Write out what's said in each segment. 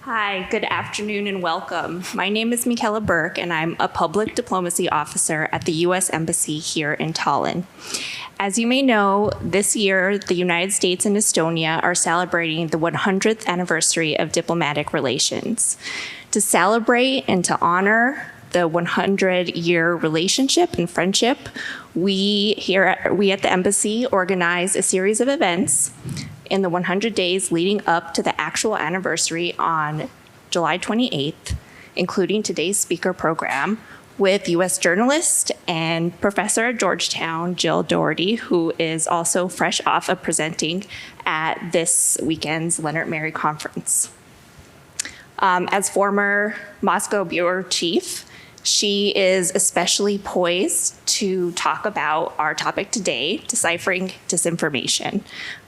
Hi, good afternoon and welcome. My name is Michaela Burke, and I'm a public diplomacy officer at the U.S. Embassy here in Tallinn. As you may know, this year, the United States and Estonia are celebrating the 100th anniversary of diplomatic relations. To celebrate and to honor the 100-year relationship and friendship, we at the Embassy organize a series of events in the 100 days leading up to the actual anniversary on July 28th, including today's speaker program with U.S. journalist and professor at Georgetown, Jill Dougherty, who is also fresh off of presenting at this weekend's Leonard Mary Conference. As former Moscow bureau chief, she is especially poised to talk about our topic today, Deciphering Disinformation,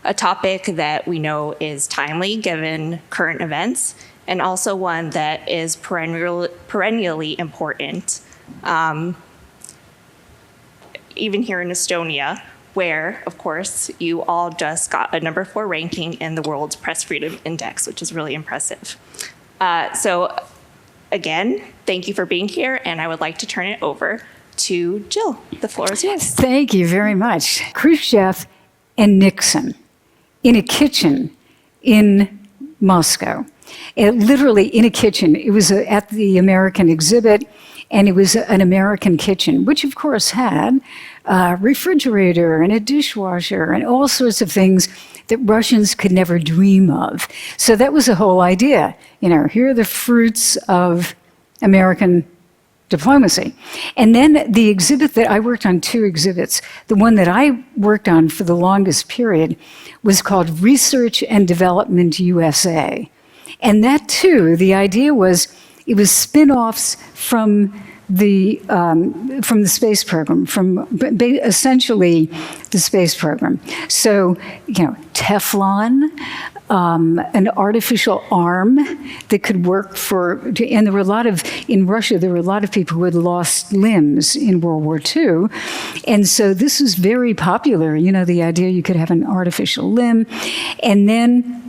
a topic that we know is timely given current events, and also one that is perennially important, even here in Estonia, where, of course, you all just got a number 4 ranking in the World's Press Freedom Index, which is really impressive. Again, thank you for being here, and I would like to turn it over to Jill. The floor is yours. Thank you very much. Khrushchev and Nixon in a kitchen in Moscow. Literally in a kitchen. It was at the American exhibit, and it was an American kitchen, which of course had a refrigerator and a dishwasher and all sorts of things that Russians could never dream of. So that was the whole idea. You know, here are the fruits of American diplomacy. And then the exhibit that I worked on, 2 exhibits. The one that I worked on for the longest period was called Research and Development USA. And that too, the idea was, it was spin-offs from the space program, from essentially the space program. So, you know, Teflon, an artificial arm that could work and there were a lot of, in Russia, there were a lot of people who had lost limbs in World War II. And so this was very popular, you know, the idea you could have an artificial limb. And then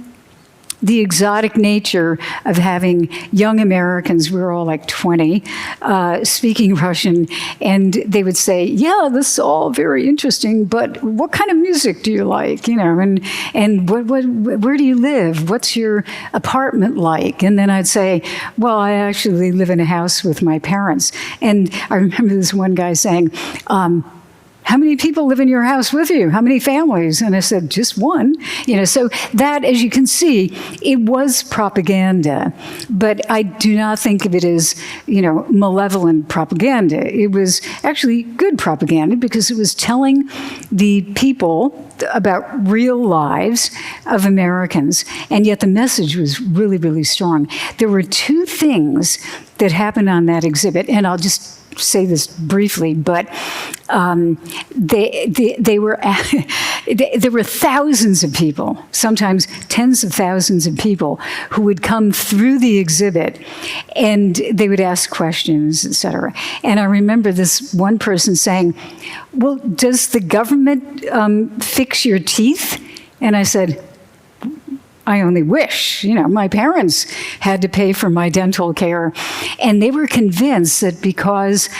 the exotic nature of having young Americans, we were all like 20, speaking Russian, and they would say, yeah, this is all very interesting, but what kind of music do you like? You know, and where do you live? What's your apartment like? And then I'd say, well, I actually live in a house with my parents. And I remember this one guy saying, how many people live in your house with you? How many families? And I said, just one. You know, so that, as you can see, it was propaganda, but I do not think of it as, you know, malevolent propaganda. It was actually good propaganda because it was telling the people about real lives of Americans, and yet the message was really, really strong. There were 2 things that happened on that exhibit, and I'll just say this briefly, but there were thousands of people, sometimes tens of thousands of people, who would come through the exhibit, and they would ask questions, etc. And I remember this one person saying, well, does the government fix your teeth? And I said, I only wish. You know, my parents had to pay for my dental care, and they were convinced that because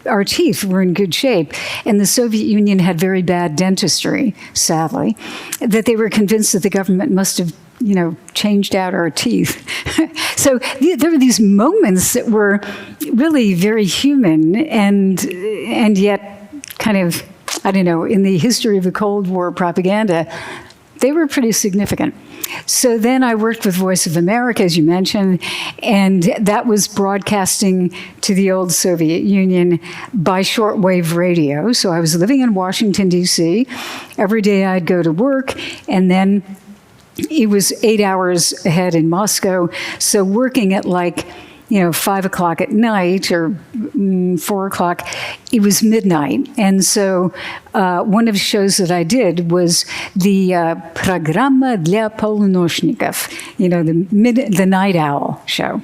our teeth were in good shape, and the Soviet Union had very bad dentistry, sadly, that they were convinced that the government must have, you know, changed out our teeth. So there were these moments that were really very human, and yet kind of, I don't know, in the history of the Cold War propaganda, they were pretty significant. So then I worked with Voice of America, as you mentioned, and that was broadcasting to the old Soviet Union by shortwave radio. So I was living in Washington, D.C. Every day I'd go to work, and then it was 8 hours ahead in Moscow. So working at 5 o'clock at night or 4 o'clock, it was midnight. And so one of the shows that I did was the Программа для полуношников, the night owl show.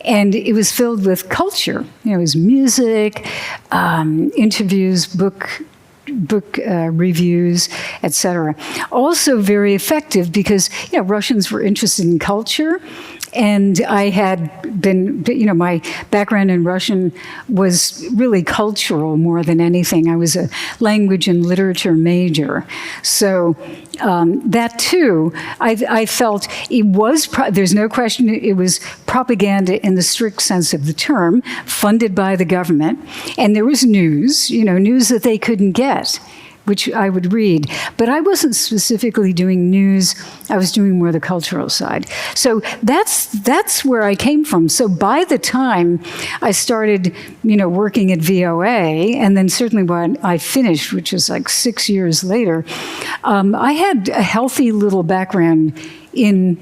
And it was filled with culture. It was music, interviews, book book reviews, etc. Also very effective because, Russians were interested in culture. And I had been, my background in Russian was really cultural more than anything. I was a language and literature major. So that too, I felt it was, there's no question, it was propaganda in the strict sense of the term, funded by the government. And there was news, news that they couldn't get, which I would read. But I wasn't specifically doing news. I was doing more the cultural side. So that's where I came from. So by the time I started, working at VOA, and then certainly when I finished, which was like 6 years later, I had a healthy little background in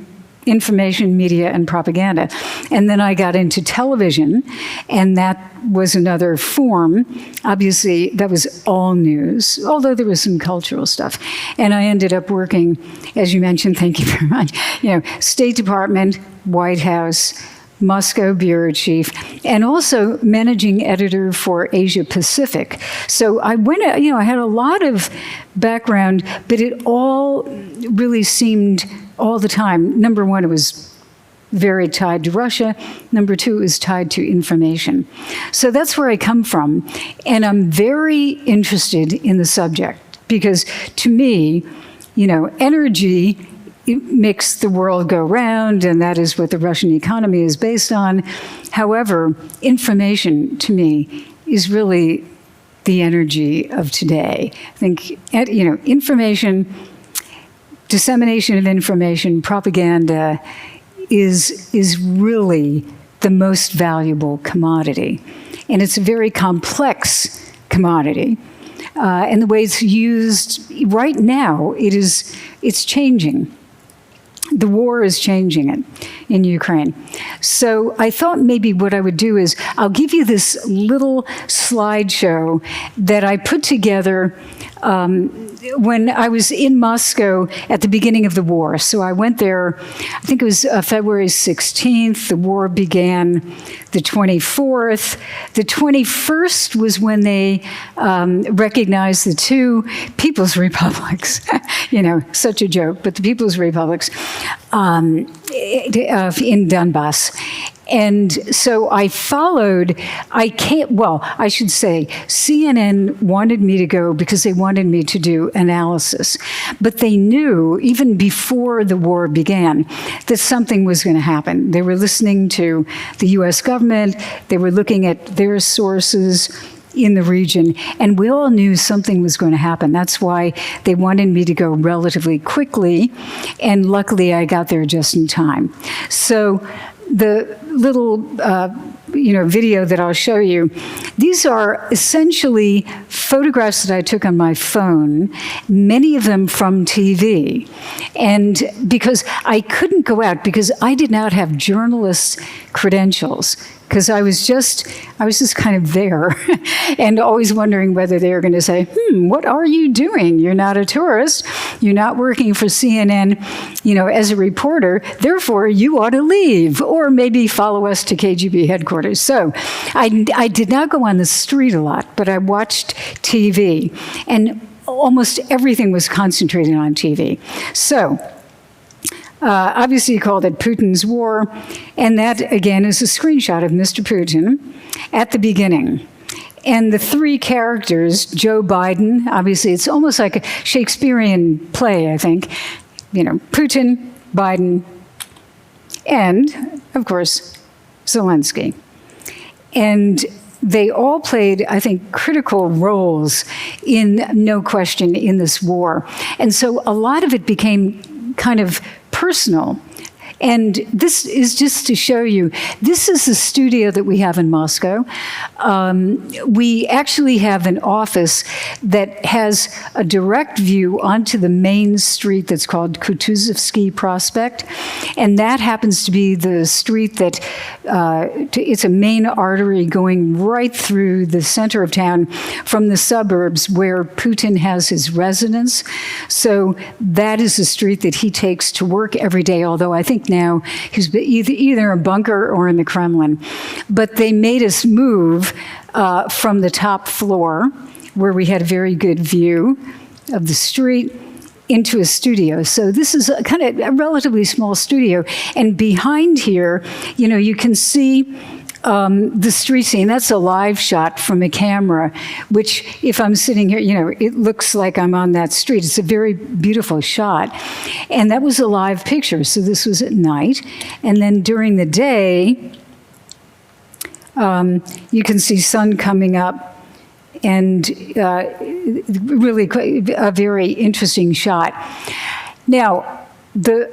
information, media, and propaganda. And then I got into television, and that was another form. Obviously, that was all news, although there was some cultural stuff. And I ended up working, as you mentioned, thank you very much, State Department, White House, Moscow bureau chief, and also managing editor for Asia Pacific. So I I had a lot of background, but it all really seemed all the time. Number one, it was very tied to Russia. Number two, it was tied to information. So that's where I come from. And I'm very interested in the subject because to me, energy, it makes the world go round, and that is what the Russian economy is based on. However, information, to me, is really the energy of today. I think, information, dissemination of information, propaganda is really the most valuable commodity. And it's a very complex commodity. And the way it's used right now, it's changing. The war is changing it in Ukraine. So I thought maybe what I would do is I'll give you this little slideshow that I put together when I was in Moscow at the beginning of the war. So I went there, I think it was February 16th. The war began the 24th. The 21st was when they recognized the two People's Republics. Such a joke, but the People's Republics in Donbass. And so I followed, I should say, CNN wanted me to go because they wanted me to do analysis. But they knew, even before the war began, that something was going to happen. They were listening to the US government, they were looking at their sources in the region, and we all knew something was going to happen. That's why they wanted me to go relatively quickly, and luckily I got there just in time. So the little video that I'll show you, these are essentially photographs that I took on my phone, many of them from TV. And because I couldn't go out, because I did not have journalist credentials, because I was just kind of there and always wondering whether they were going to say, what are you doing? You're not a tourist. You're not working for CNN, as a reporter. Therefore, you ought to leave or maybe follow us to KGB headquarters. So I did not go on the street a lot, but I watched TV, and almost everything was concentrated on TV. So obviously, you called it Putin's war, and that, again, is a screenshot of Mr. Putin at the beginning. And the three characters, Joe Biden, obviously, it's almost like a Shakespearean play, I think. Putin, Biden, and, of course, Zelensky. And they all played, I think, critical roles no question, in this war. And so a lot of it became kind of personal. And this is just to show you, this is the studio that we have in Moscow. We actually have an office that has a direct view onto the main street that's called Kutuzovsky Prospect. And that happens to be the street that, it's a main artery going right through the center of town from the suburbs where Putin has his residence. So that is the street that he takes to work every day, although I think now he's either a bunker or in the Kremlin. But they made us move from the top floor where we had a very good view of the street, into a studio. So this is a kind of a relatively small studio. And behind here, you can see the street scene. That's a live shot from a camera, which if I'm sitting here, it looks like I'm on that street. It's a very beautiful shot. And that was a live picture. So this was at night. And then during the day, you can see sun coming up, and really a very interesting shot. Now,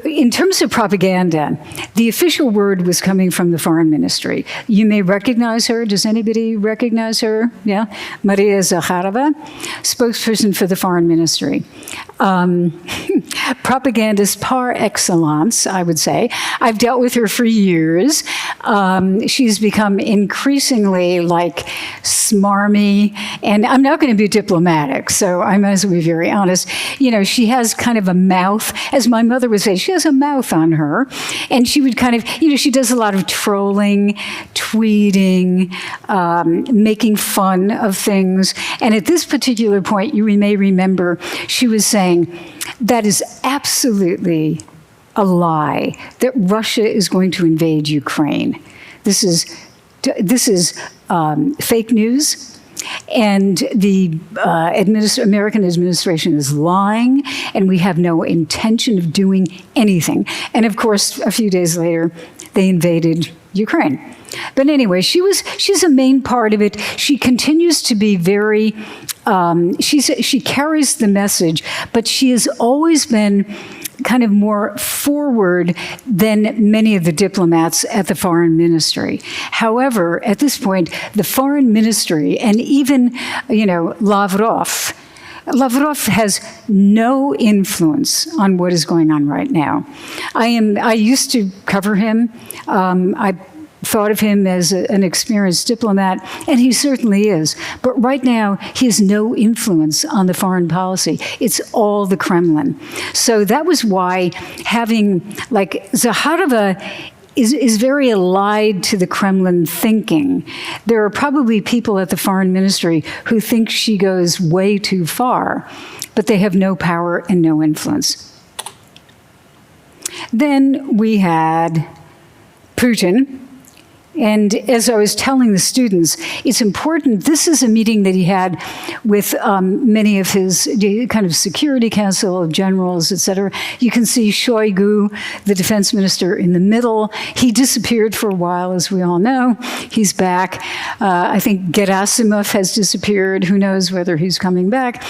in terms of propaganda, the official word was coming from the foreign ministry. You may recognize her. Does anybody recognize her? Yeah? Maria Zakharova, spokesperson for the foreign ministry. Propagandist par excellence, I would say. I've dealt with her for years. She's become increasingly smarmy, and I'm not going to be diplomatic, so I might as well be very honest. She has kind of a mouth, as my mother would say, she has a mouth on her, and she would kind of, she does a lot of trolling, tweeting, making fun of things. And at this particular point, you may remember, she was saying, that is absolutely a lie, that Russia is going to invade Ukraine. This is fake news, and the American administration is lying, and we have no intention of doing anything. And of course, a few days later, they invaded Ukraine. But anyway, she's a main part of it. She continues to be very, she carries the message, but she has always been kind of more forward than many of the diplomats at the foreign ministry. However, at this point, the foreign ministry and even, Lavrov has no influence on what is going on right now. I used to cover him. I thought of him as an experienced diplomat, and he certainly is. But right now, he has no influence on the foreign policy. It's all the Kremlin. So that was why having, Zakharova is very allied to the Kremlin thinking. There are probably people at the foreign ministry who think she goes way too far, but they have no power and no influence. Then we had Putin. And as I was telling the students, it's important, this is a meeting that he had with many of his kind of Security Council generals, et cetera. You can see Shoigu, the defense minister, in the middle. He disappeared for a while, as we all know. He's back. I think Gerasimov has disappeared. Who knows whether he's coming back.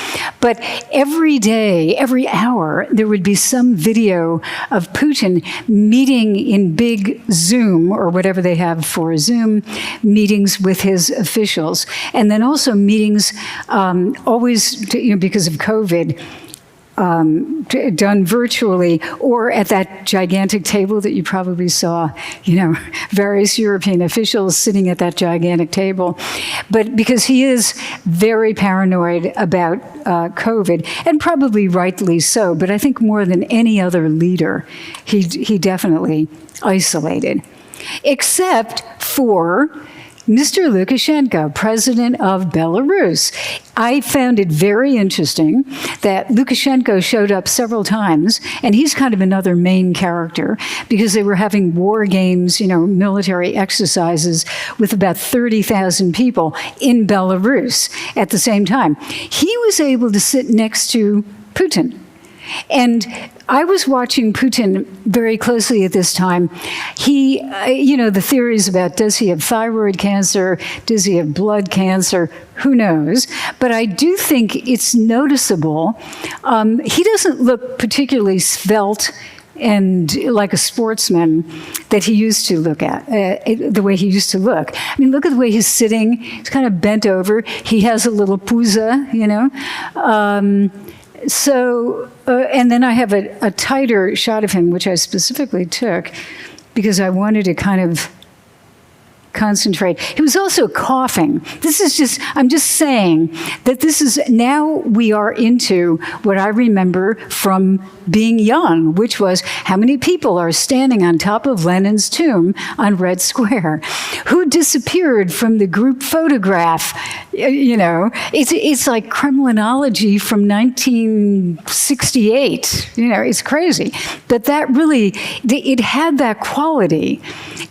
But every day, every hour, there would be some video of Putin meeting in big Zoom, or whatever they have for Zoom, meetings with his officials. And then also meetings always, because of COVID, done virtually, or at that gigantic table that you probably saw, various European officials sitting at that gigantic table. But because he is very paranoid about COVID, and probably rightly so, but I think more than any other leader, he definitely isolated. Except for Mr. Lukashenko, president of Belarus. I found it very interesting that Lukashenko showed up several times, and he's kind of another main character, because they were having war games, military exercises with about 30,000 people in Belarus at the same time. He was able to sit next to Putin. And I was watching Putin very closely at this time. He, the theories about, does he have thyroid cancer? Does he have blood cancer? Who knows? But I do think it's noticeable. He doesn't look particularly svelte and like a sportsman that he used to look at, the way he used to look. I mean, look at the way he's sitting. He's kind of bent over. He has a little puza, and then I have a tighter shot of him, which I specifically took because I wanted to kind of concentrate. He was also coughing. I'm just saying that now we are into what I remember from being young, which was how many people are standing on top of Lenin's tomb on Red Square, who disappeared from the group photograph You know, it's like Kremlinology from 1968. You know, it's crazy. But that really, it had that quality,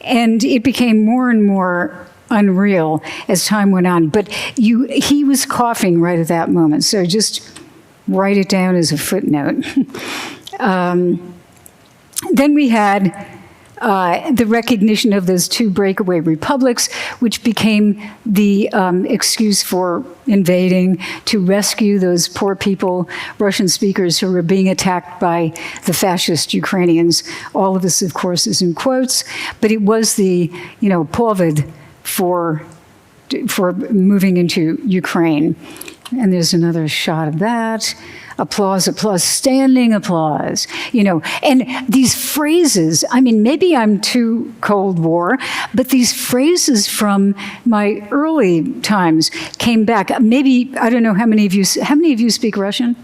and it became more and more unreal as time went on. But he was coughing right at that moment, so just write it down as a footnote. Then we had the recognition of those two breakaway republics, which became the excuse for invading to rescue those poor people, Russian speakers who were being attacked by the fascist Ukrainians. All of this, of course, is in quotes, but it was the, povod for moving into Ukraine. And there's another shot of that. Applause, applause, standing applause, and these phrases, I mean, maybe I'm too Cold War, but these phrases from my early times came back. Maybe, I don't know how many of you speak Russian?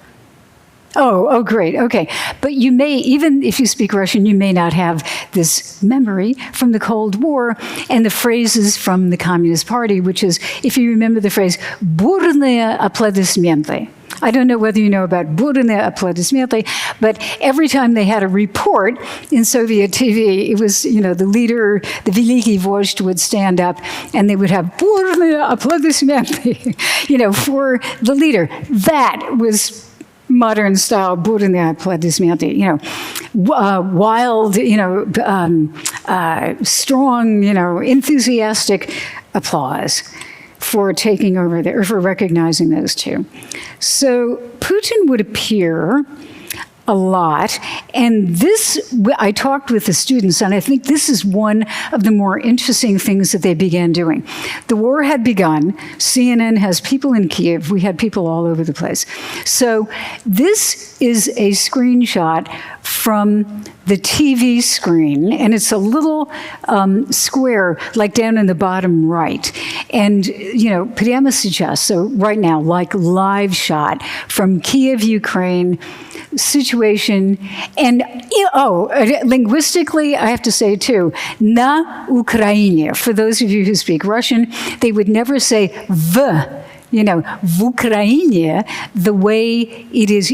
Oh, great, okay. But you may, even if you speak Russian, you may not have this memory from the Cold War and the phrases from the Communist Party, which is, if you remember the phrase, бурные аплодисменты. I don't know whether you know about бурные аплодисменты, but every time they had a report in Soviet TV, it was, the leader, the великий вождь would stand up and they would have бурные аплодисменты, for the leader. That was modern style бурные аплодисменты, wild, strong, enthusiastic applause for taking over or for recognizing those two. So Putin would appear a lot, and this, I talked with the students, and I think this is one of the more interesting things that they began doing. The war had begun. CNN has people in Kiev. We had people all over the place. So this is a screenshot from the TV screen, and it's a little square, like down in the bottom right. And, прямо сейчас, so right now, like live shot from Kiev, Ukraine, situation. And, linguistically, I have to say, too, na Ukraine. For those of you who speak Russian, they would never say v. В Ukraine, the way it is,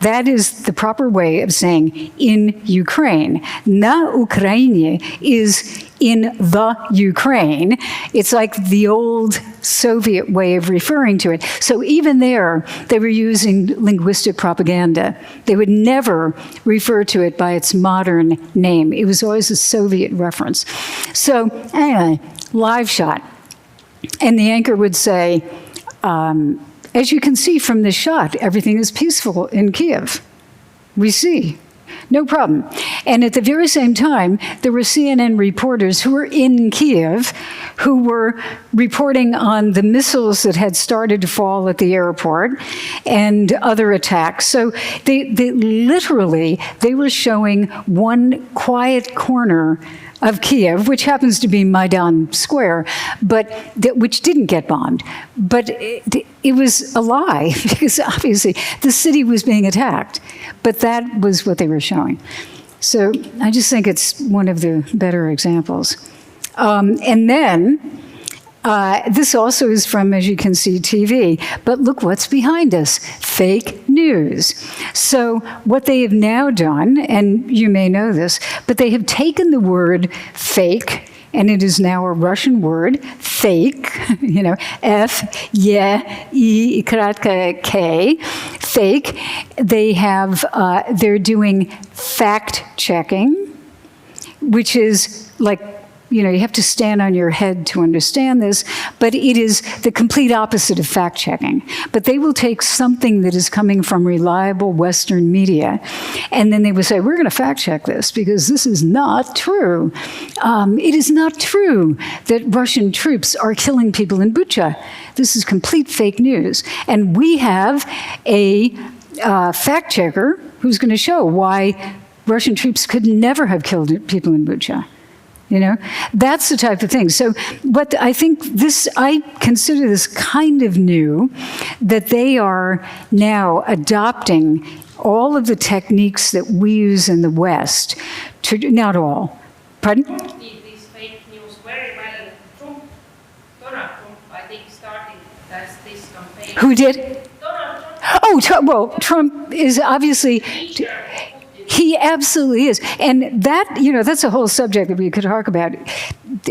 that is the proper way of saying in Ukraine. Na Ukraine is in the Ukraine. It's like the old Soviet way of referring to it. So even there, they were using linguistic propaganda. They would never refer to it by its modern name. It was always a Soviet reference. So anyway, live shot. And the anchor would say, as you can see from this shot, everything is peaceful in Kiev. We see. No problem. And at the very same time, there were CNN reporters who were in Kiev who were reporting on the missiles that had started to fall at the airport and other attacks. So they literally were showing one quiet corner of Kiev, which happens to be Maidan Square, but which didn't get bombed. But it was a lie, because obviously the city was being attacked. But that was what they were showing. So I just think it's one of the better examples. And then, this also is from, as you can see, TV. But look what's behind us, fake news. So what they have now done, and you may know this, but they have taken the word fake, and it is now a Russian word, fake, F, E, K, fake. They have, they're doing fact checking, which is like, you have to stand on your head to understand this, but it is the complete opposite of fact-checking. But they will take something that is coming from reliable Western media, and then they will say, we're going to fact-check this, because this is not true. It is not true that Russian troops are killing people in Bucha. This is complete fake news. And we have a fact-checker who's going to show why Russian troops could never have killed people in Bucha. That's the type of thing. So what I think I consider this kind of new, that they are now adopting all of the techniques that we use in the West, not all. Pardon? These fake news very well. Donald Trump, I think, starting That's this campaign. Who did? Oh, well, Trump is obviously, he absolutely is. And that, that's a whole subject that we could talk about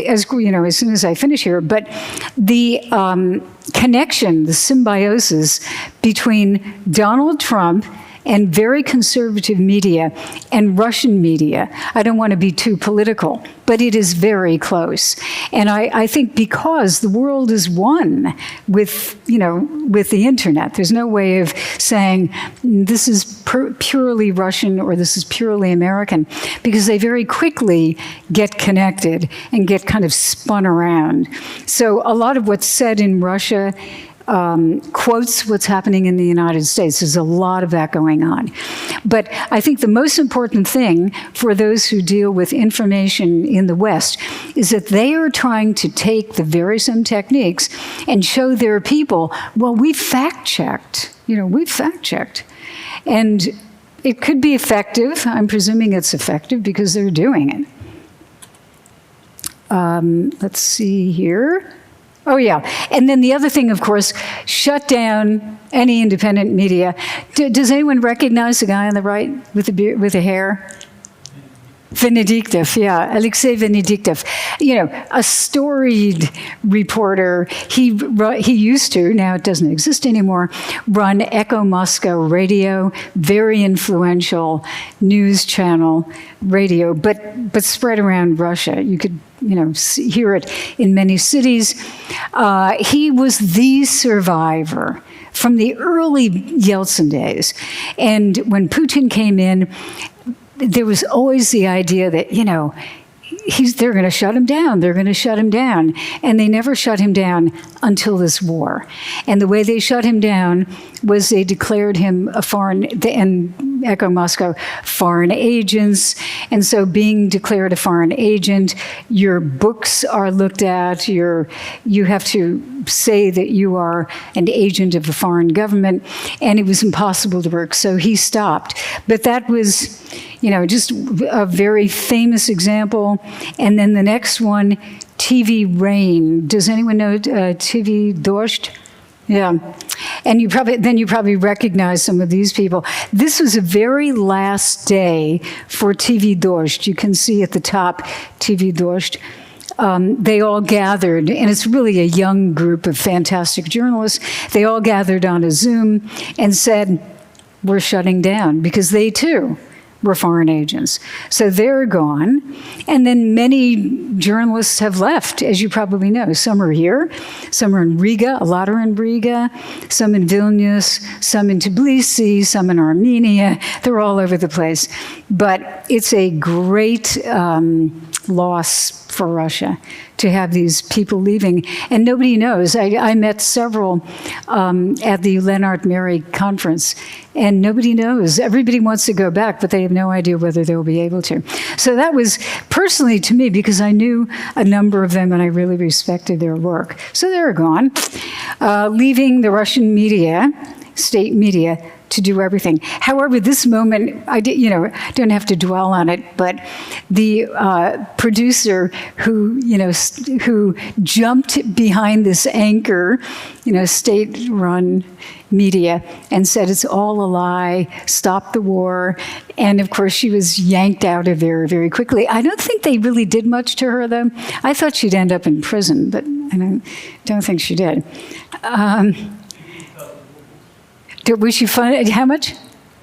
as soon as I finish here. But the connection, the symbiosis between Donald Trump and very conservative media and Russian media. I don't want to be too political, but it is very close. And I think because the world is one with the internet, there's no way of saying this is purely Russian or this is purely American, because they very quickly get connected and get kind of spun around. So a lot of what's said in Russia quotes what's happening in the United States. There's a lot of that going on. But I think the most important thing for those who deal with information in the West is that they are trying to take the very same techniques and show their people, well, we fact-checked. We've fact-checked. And it could be effective. I'm presuming it's effective because they're doing it. Let's see here. Oh, yeah. And then the other thing, of course, shut down any independent media. Does anyone recognize the guy on the right with the hair? Venediktov, yeah, Alexei Venediktov. A storied reporter. He used to, now it doesn't exist anymore, run Echo Moscow Radio, very influential news channel radio, but spread around Russia. You could hear it in many cities. He was the survivor from the early Yeltsin days. And when Putin came in, there was always the idea that, they're going to shut him down. They're going to shut him down. And they never shut him down until this war. And the way they shut him down was they declared him a foreign, and Echo Moscow, foreign agents. And so being declared a foreign agent, your books are looked at. You have to say that you are an agent of a foreign government. And it was impossible to work. So he stopped. But that was, just a very famous example. And then the next one, TV Rain. Does anyone know TV Dozht? Yeah. And you probably recognize some of these people. This was the very last day for TV Dozht. You can see at the top TV Dozht. They all gathered, and it's really a young group of fantastic journalists. They all gathered on a Zoom and said, we're shutting down, because they too were foreign agents. So they're gone. And then many journalists have left, as you probably know. Some are here, some are in Riga, a lot are in Riga, some in Vilnius, some in Tbilisi, some in Armenia. They're all over the place. But it's a great loss for Russia to have these people leaving. And nobody knows. I met several at the Lennart Meri conference, and nobody knows. Everybody wants to go back, but they have no idea whether they'll be able to. So that was personally to me, because I knew a number of them and I really respected their work. So they're gone, leaving the Russian media, state media, to do everything. However, this moment, I don't have to dwell on it, but the producer who jumped behind this anchor, state-run media, and said it's all a lie, stop the war, and of course she was yanked out of there very quickly. I don't think they really did much to her, though. I thought she'd end up in prison, but I don't think she did. Was she funded? How much?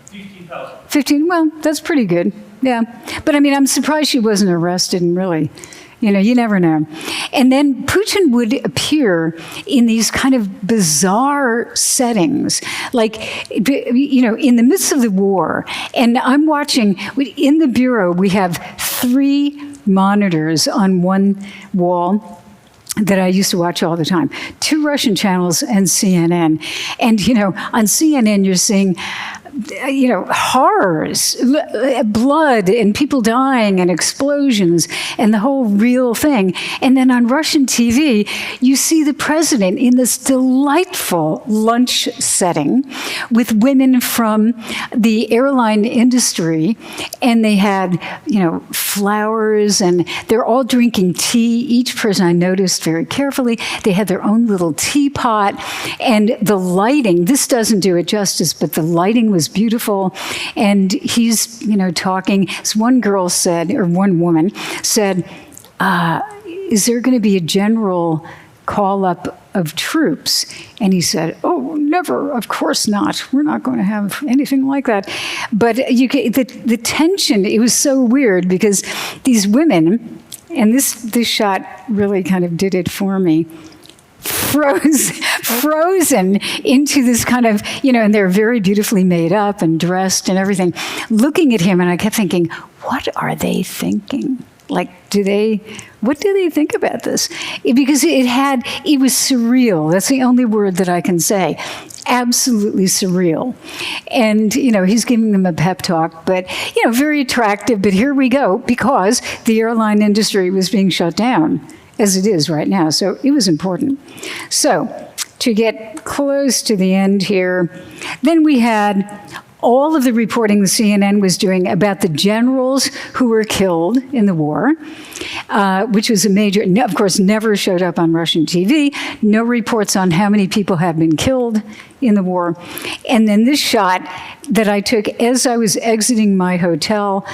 15,000. 15. Well, that's pretty good. Yeah. But I'm surprised she wasn't arrested, and really, you never know. And then Putin would appear in these kind of bizarre settings, like, in the midst of the war. And I'm watching, in the bureau, we have 3 monitors on one wall that I used to watch all the time. 2 Russian channels and CNN. And, on CNN, you're seeing horrors, blood and people dying and explosions and the whole real thing. And then on Russian TV, you see the president in this delightful lunch setting with women from the airline industry, and they had, flowers, and they're all drinking tea. Each person, I noticed very carefully, they had their own little teapot, and the lighting, this doesn't do it justice, but the lighting was beautiful. And he's, talking. So one girl said, or one woman said, is there going to be a general call up of troops? And he said, oh, never, of course not. We're not going to have anything like that. But the tension, it was so weird because these women, and this shot really kind of did it for me, frozen into this kind of, and they're very beautifully made up and dressed and everything, looking at him, and I kept thinking, what are they thinking? Like, what do they think about this? Because it was surreal. That's the only word that I can say. Absolutely surreal. And, he's giving them a pep talk, but, very attractive. But here we go, because the airline industry was being shut down, as it is right now. So it was important. So to get close to the end here, then we had all of the reporting the CNN was doing about the generals who were killed in the war, which was a major, of course, never showed up on Russian TV. No reports on how many people have been killed in the war. And then this shot that I took as I was exiting my hotel,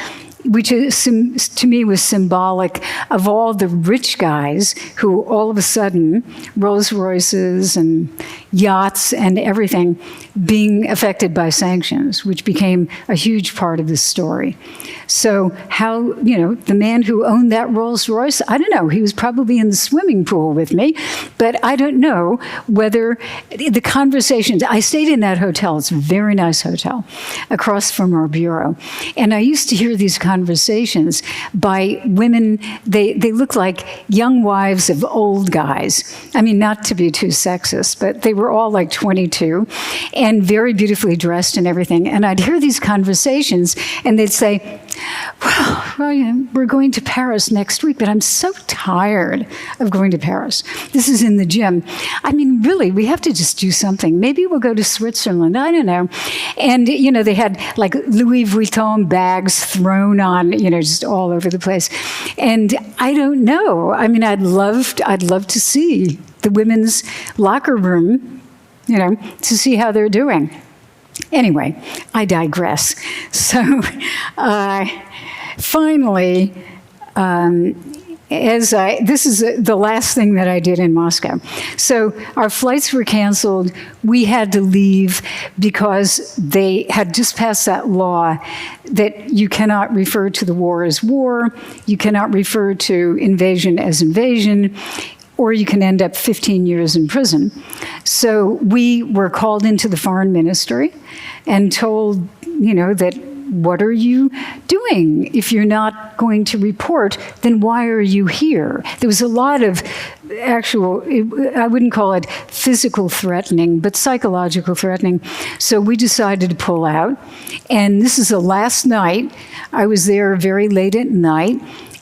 which is, to me was symbolic of all the rich guys who all of a sudden, Rolls Royces and yachts and everything, being affected by sanctions, which became a huge part of this story. So how, the man who owned that Rolls Royce, I don't know, he was probably in the swimming pool with me, but I don't know whether the conversations, I stayed in that hotel, it's a very nice hotel, across from our bureau, and I used to hear these conversations by women, they look like young wives of old guys. I mean, not to be too sexist, but they were all like 22 and very beautifully dressed and everything. And I'd hear these conversations and they'd say, well, we're going to Paris next week, but I'm so tired of going to Paris. This is in the gym. I mean, really, we have to just do something. Maybe we'll go to Switzerland. I don't know. And, they had like Louis Vuitton bags thrown on, just all over the place. And I don't know. I mean, I'd love to see the women's locker room, to see how they're doing. Anyway, I digress. So finally, this is the last thing that I did in Moscow. So our flights were canceled. We had to leave because they had just passed that law that you cannot refer to the war as war, you cannot refer to invasion as invasion, or you can end up 15 years in prison. So we were called into the foreign ministry and told, that what are you doing? If you're not going to report, then why are you here? There was a lot of actual, I wouldn't call it physical threatening, but psychological threatening. So we decided to pull out. And this is the last night. I was there very late at night,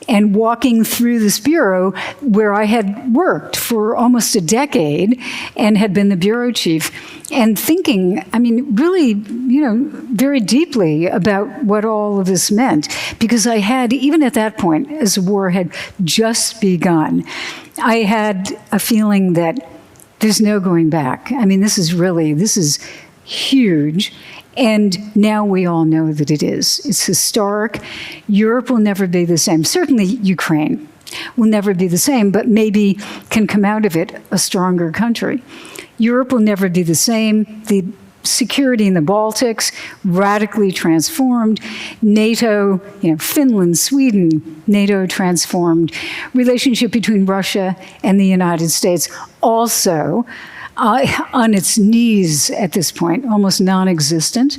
and walking through this bureau where I had worked for almost a decade and had been the bureau chief, and thinking, I mean, really, very deeply about what all of this meant. Because I had, even at that point, as the war had just begun, I had a feeling that there's no going back. I mean, this is huge. And now we all know that it is. It's historic. Europe will never be the same. Certainly Ukraine will never be the same, but maybe can come out of it a stronger country. Europe will never be the same. The security in the Baltics, radically transformed. NATO, Finland, Sweden, NATO transformed. Relationship between Russia and the United States also on its knees at this point, almost non-existent.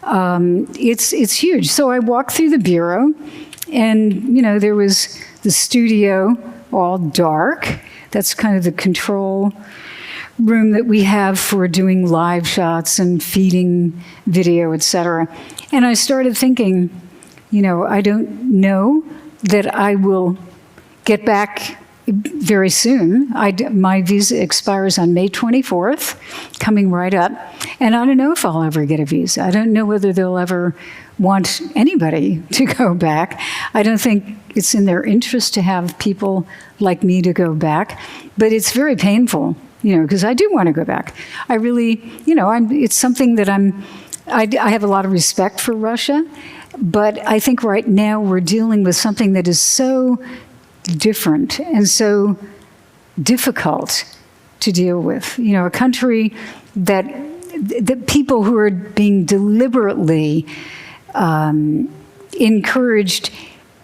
It's huge. So I walked through the bureau, and there was the studio, all dark. That's kind of the control room that we have for doing live shots and feeding video, etc. And I started thinking, I don't know that I will get back very soon. My visa expires on May 24th, coming right up. And I don't know if I'll ever get a visa. I don't know whether they'll ever want anybody to go back. I don't think it's in their interest to have people like me to go back. But it's very painful, because I do want to go back. I really, it's something that I have a lot of respect for Russia. But I think right now we're dealing with something that is so different and so difficult to deal with. A country that the people who are being deliberately encouraged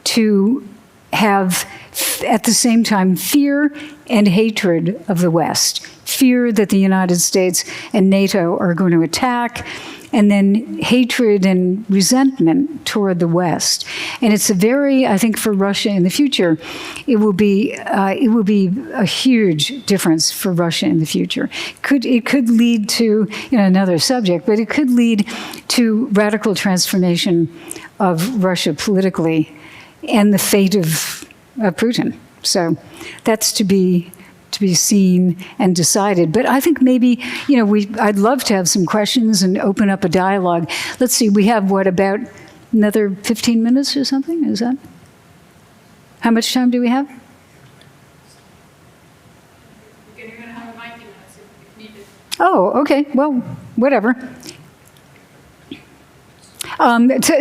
to have, at the same time, fear and hatred of the West. Fear that the United States and NATO are going to attack, and then hatred and resentment toward the West. And it's I think for Russia in the future, it will be a huge difference for Russia in the future. It could lead to, another subject, but it could lead to radical transformation of Russia politically and the fate of Putin. So that's to be seen and decided. But I think maybe, I'd love to have some questions and open up a dialogue. Let's see, we have about another 15 minutes or something? Is that? How much time do we have? We're going to have a mic if needed. Oh, okay. Well, whatever.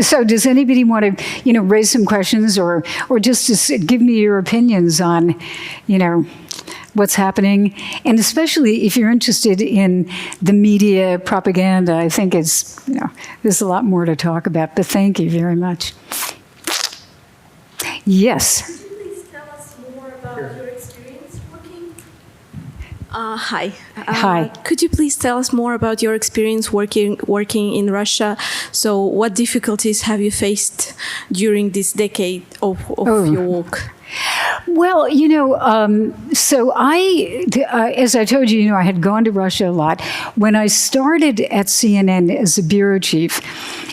So does anybody want to, raise some questions or just to give me your opinions on, what's happening? And especially if you're interested in the media propaganda, I think there's a lot more to talk about. But thank you very much. Yes. Could you please tell us more about your experience working? Hi. Hi. Could you please tell us more about your experience working in Russia? So, what difficulties have you faced during this decade of your work? Well, so as I told you, I had gone to Russia a lot. When I started at CNN as a bureau chief,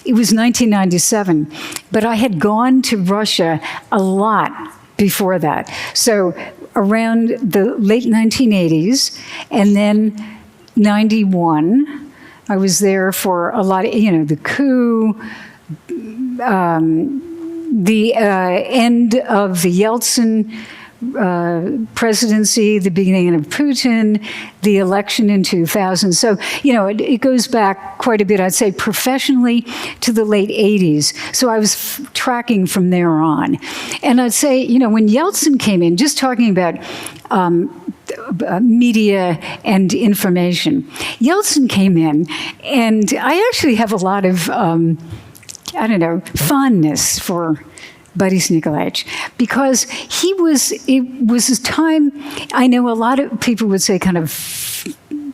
it was 1997, but I had gone to Russia a lot before that. So around the late 1980s, and then 91, I was there for a lot of, the coup, the end of the Yeltsin presidency, the beginning of Putin, the election in 2000. So, it goes back quite a bit, I'd say professionally, to the late 80s. So I was tracking from there on. And I'd say, when Yeltsin came in, just talking about media and information, Yeltsin came in, and I actually have a lot of fondness for Boris Nikolaevich, because it was a time, I know a lot of people would say kind of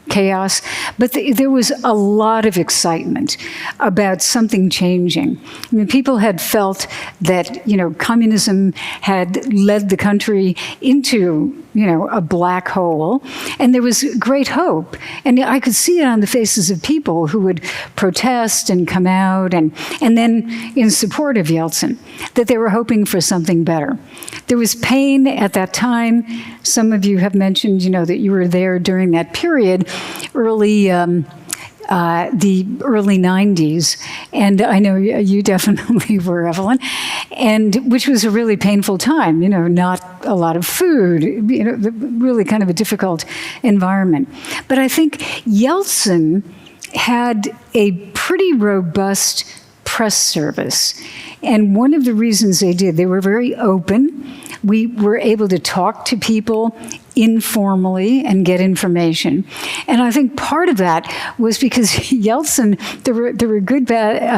chaos, but there was a lot of excitement about something changing. I mean, people had felt that, communism had led the country into, a black hole, and there was great hope. And I could see it on the faces of people who would protest and come out, and then in support of Yeltsin, that they were hoping for something better. There was pain at that time. Some of you have mentioned, that you were there during that period, the early 90s, and I know you definitely were, Evelyn, and which was a really painful time, not a lot of food, really kind of a difficult environment. But I think Yeltsin had a pretty robust press service, and one of the reasons they were very open. We were able to talk to people informally and get information. And I think part of that was because Yeltsin, there were good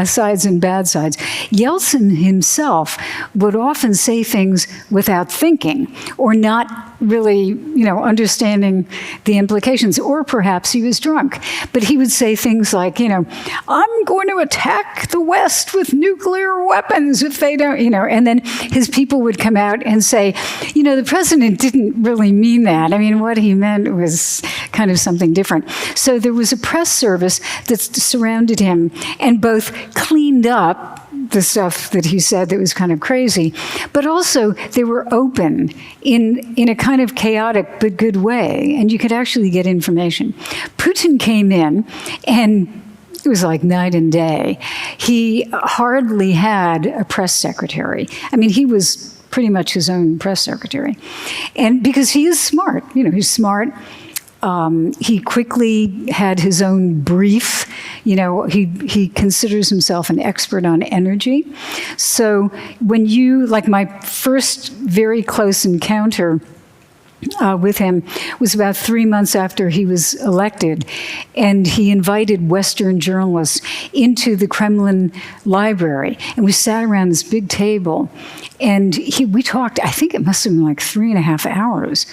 sides and bad sides. Yeltsin himself would often say things without thinking or not really, understanding the implications, or perhaps he was drunk. But he would say things like, I'm going to attack the West with nuclear weapons if they don't, and then his people would come out and say, the president didn't really mean mean that. I mean, what he meant was kind of something different. So there was a press service that surrounded him and both cleaned up the stuff that he said that was kind of crazy, but also they were open in a kind of chaotic but good way, and you could actually get information. Putin came in, and it was like night and day. He hardly had a press secretary. I mean, he was pretty much his own press secretary. And because he is smart, he's smart. He quickly had his own brief. He considers himself an expert on energy. So when like my first very close encounter with him was about 3 months after he was elected, and he invited Western journalists into the Kremlin library, and we sat around this big table, and we talked, I think it must have been like 3.5 hours,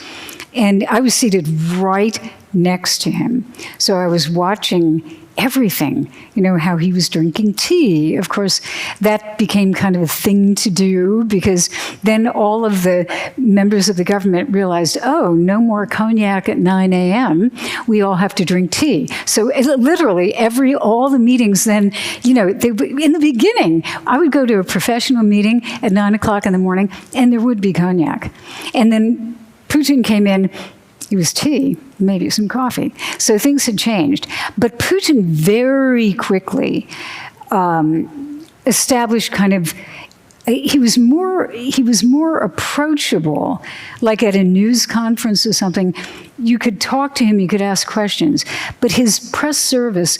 and I was seated right next to him. So I was watching everything, how he was drinking tea. Of course, that became kind of a thing to do because then all of the members of the government realized, oh, no more cognac at 9 a.m. We all have to drink tea. So literally all the meetings then, in the beginning, I would go to a professional meeting at 9 o'clock in the morning and there would be cognac. And then Putin came in. It was tea, maybe some coffee. So things had changed. But Putin very quickly established kind of, he was more approachable, like at a news conference or something. You could talk to him, you could ask questions. But his press service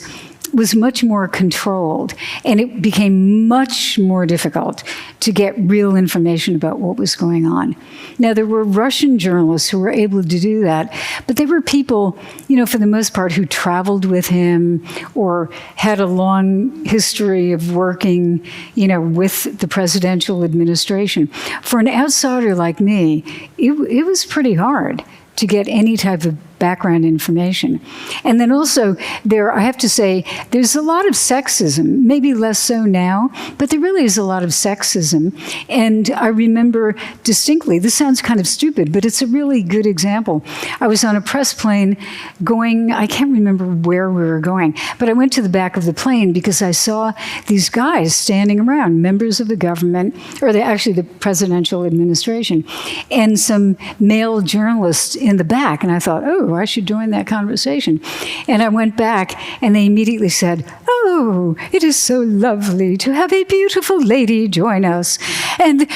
was much more controlled, and it became much more difficult to get real information about what was going on. Now, there were Russian journalists who were able to do that, but they were people, for the most part, who traveled with him or had a long history of working, with the presidential administration. For an outsider like me, it was pretty hard to get any type of background information. And then also I have to say, there's a lot of sexism, maybe less so now, but there really is a lot of sexism. And I remember distinctly, this sounds kind of stupid, but it's a really good example. I was on a press plane going, I can't remember where we were going, but I went to the back of the plane because I saw these guys standing around, members of the government, or actually the presidential administration, and some male journalists in the back. And I thought, oh, I should join that conversation. And I went back, and they immediately said, oh, it is so lovely to have a beautiful lady join us. And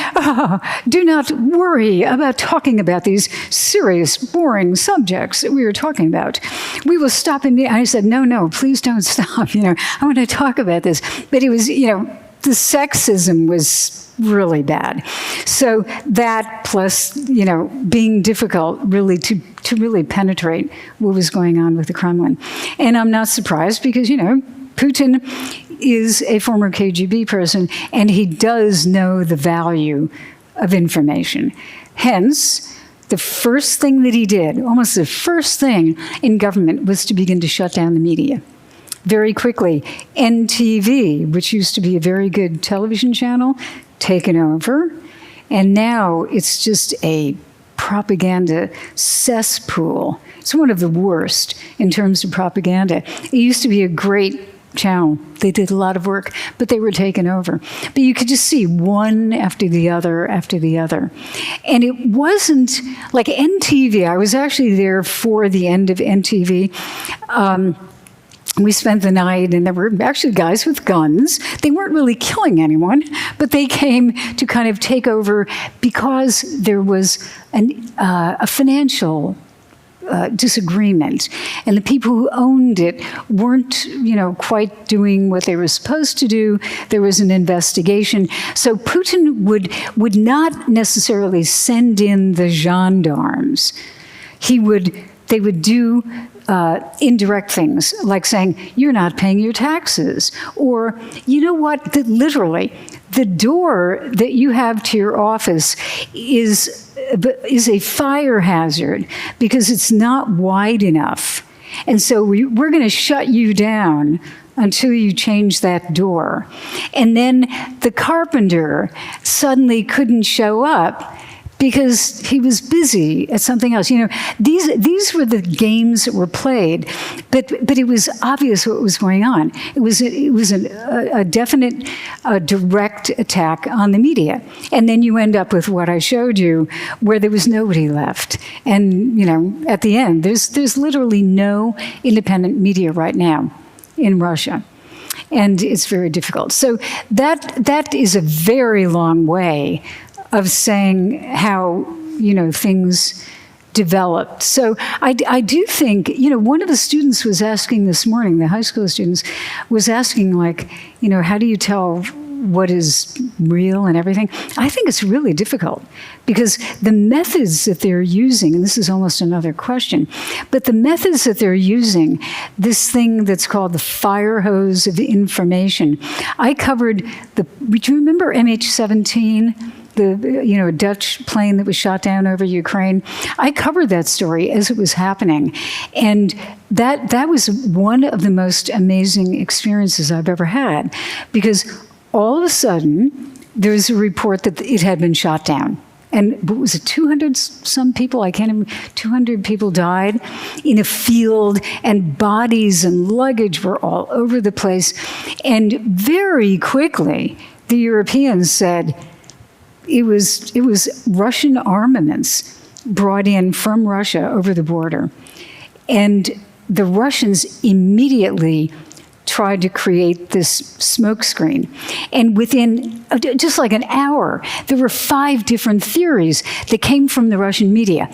do not worry about talking about these serious, boring subjects that we were talking about. We will stop in the... I said, no, please don't stop. I want to talk about this. But it was, the sexism was really bad. So that plus, being difficult really to really penetrate what was going on with the Kremlin. And I'm not surprised because, Putin is a former KGB person and he does know the value of information. Hence, the first thing that he did, almost the first thing in government, was to begin to shut down the media. Very quickly, NTV, which used to be a very good television channel, taken over, and now it's just a propaganda cesspool. It's one of the worst in terms of propaganda. It used to be a great channel. They did a lot of work, but they were taken over. But you could just see one after the other after the other. And it wasn't like NTV. I was actually there for the end of NTV. We spent the night, and there were actually guys with guns. They weren't really killing anyone, but they came to kind of take over because there was a financial disagreement, and the people who owned it weren't, quite doing what they were supposed to do. There was an investigation. So Putin would not necessarily send in the gendarmes. They would do indirect things, like saying, you're not paying your taxes. Or, you know what, literally, the door that you have to your office is a fire hazard because it's not wide enough. And so we're going to shut you down until you change that door. And then the carpenter suddenly couldn't show up because he was busy at something else. You know, these were the games that were played, but it was obvious what was going on. It was a definite, direct attack on the media, and then you end up with what I showed you, where there was nobody left. And you know, at the end, there's literally no independent media right now in Russia. And it's very difficult. So that is a very long way of saying how, you know, things developed. So I do think, you know, one of the students was asking this morning, the high school students, was asking, like, you know, how do you tell what is real and everything? I think it's really difficult because the methods that they're using, and this is almost another question, but the methods that they're using, this thing that's called the fire hose of information. I covered do you remember MH17? The, you know, Dutch plane that was shot down over Ukraine. I covered that story as it was happening. And that was one of the most amazing experiences I've ever had, because all of a sudden, there was a report that it had been shot down. And what was it, 200 some people? I can't even, 200 people died in a field, and bodies and luggage were all over the place. And very quickly, the Europeans said, it was Russian armaments brought in from Russia over the border. And the Russians immediately tried to create this smokescreen. And within just like an hour, there were 5 different theories that came from the Russian media.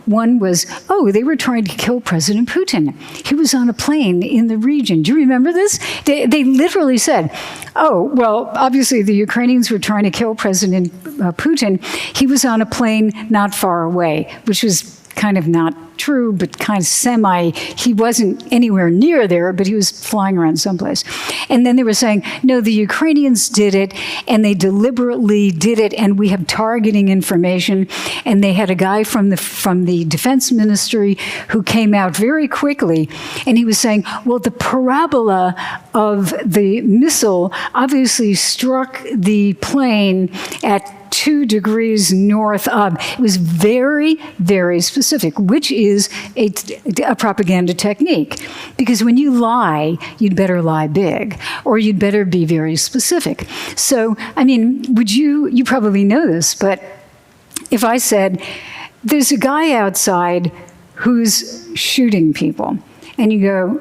One was, they were trying to kill President Putin. He was on a plane in the region. Do you remember this? They literally said, obviously the Ukrainians were trying to kill President Putin. He was on a plane not far away, which was kind of not true, but kind of he wasn't anywhere near there, but he was flying around someplace. And then they were saying, no, the Ukrainians did it, and they deliberately did it, and we have targeting information. And they had a guy from the defense ministry who came out very quickly, and he was saying, well, the parabola of the missile obviously struck the plane at 2 degrees north of. It was very, very specific, which is a propaganda technique. Because when you lie, you'd better lie big, or you'd better be very specific. So, I mean, you probably know this, but if I said, there's a guy outside who's shooting people, and you go,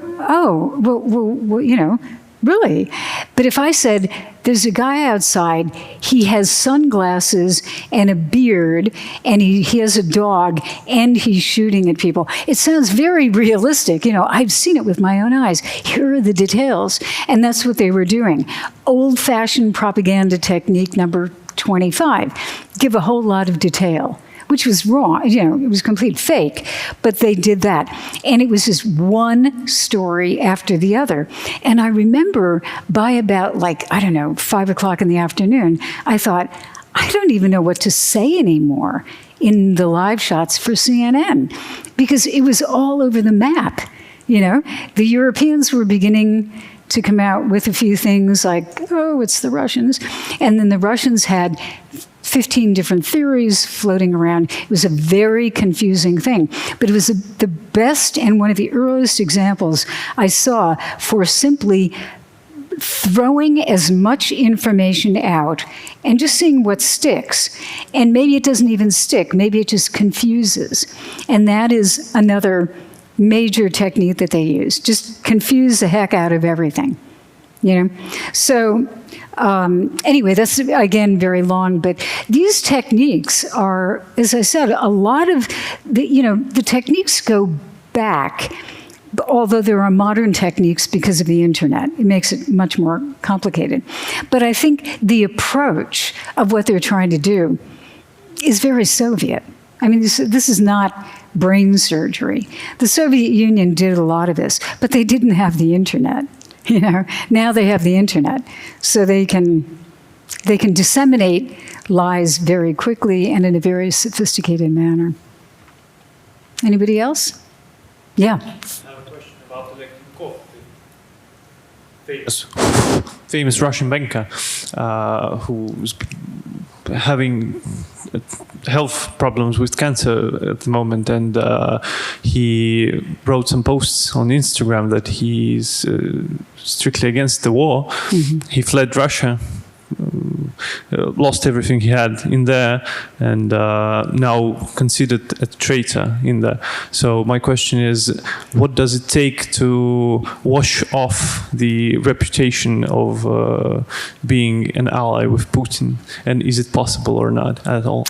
well, you know, really? But if I said, there's a guy outside, he has sunglasses and a beard, and he has a dog, and he's shooting at people. It sounds very realistic. You know, I've seen it with my own eyes. Here are the details. And that's what they were doing. Old-fashioned propaganda technique number 25. Give a whole lot of detail, which was wrong. You know, it was complete fake, but they did that. And it was just one story after the other. And I remember by about 5 o'clock in the afternoon, I thought, I don't even know what to say anymore in the live shots for CNN, because it was all over the map. You know, the Europeans were beginning to come out with a few things like, it's the Russians. And then the Russians had 15 different theories floating around. It was a very confusing thing. But it was the best and one of the earliest examples I saw for simply throwing as much information out and just seeing what sticks. And maybe it doesn't even stick. Maybe it just confuses. And that is another major technique that they use. Just confuse the heck out of everything. You know? So anyway, that's, again, very long, but these techniques are, as I said, a lot of the techniques go back, although there are modern techniques because of the internet. It makes it much more complicated. But I think the approach of what they're trying to do is very Soviet. I mean, this is not brain surgery. The Soviet Union did a lot of this, but they didn't have the internet. You know, now they have the internet, so they can disseminate lies very quickly and in a very sophisticated manner. Anybody else? Yeah. I have a question about Lektikov, the famous Russian banker who was having health problems with cancer at the moment, and he wrote some posts on Instagram that he's strictly against the war. He fled Russia, lost everything he had in there, and now considered a traitor in there. So my question is, what does it take to wash off the reputation of being an ally with Putin? And is it possible or not at all?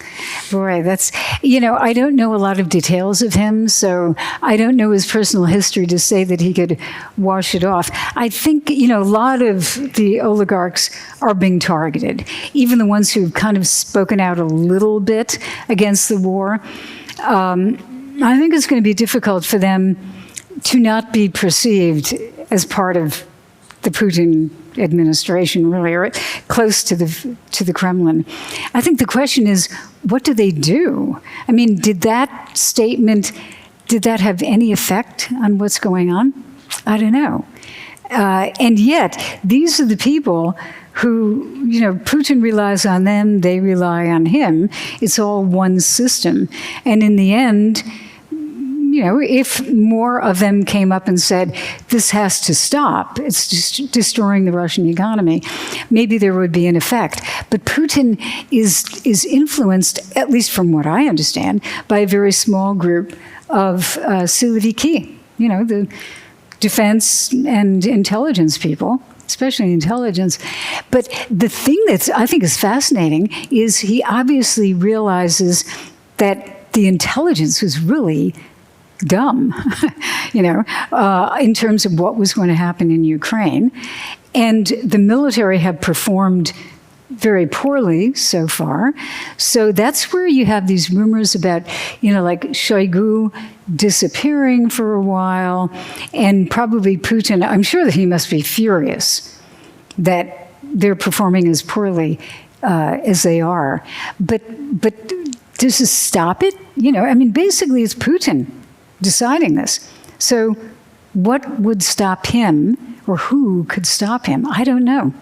Boy, that's, I don't know a lot of details of him, so I don't know his personal history to say that he could wash it off. I think, a lot of the oligarchs are being targeted, even the ones who've kind of spoken out a little bit against the war. I think it's going to be difficult for them to not be perceived as part of the Putin administration, really, or close to the Kremlin. I think the question is, what do they do? I mean, did that statement, did that have any effect on what's going on? I don't know. And yet, these are the people who, Putin relies on them, they rely on him. It's all one system. And in the end, if more of them came up and said, this has to stop, it's just destroying the Russian economy, maybe there would be an effect. But Putin is influenced, at least from what I understand, by a very small group of Siloviki, the defense and intelligence people, especially intelligence. But the thing that I think is fascinating is he obviously realizes that the intelligence was really dumb, in terms of what was going to happen in Ukraine. And the military have performed very poorly so far. So that's where you have these rumors about, like Shoigu disappearing for a while, and probably Putin, I'm sure that he must be furious that they're performing as poorly as they are. But does this stop it? Basically it's Putin deciding this. So what would stop him, or who could stop him? I don't know.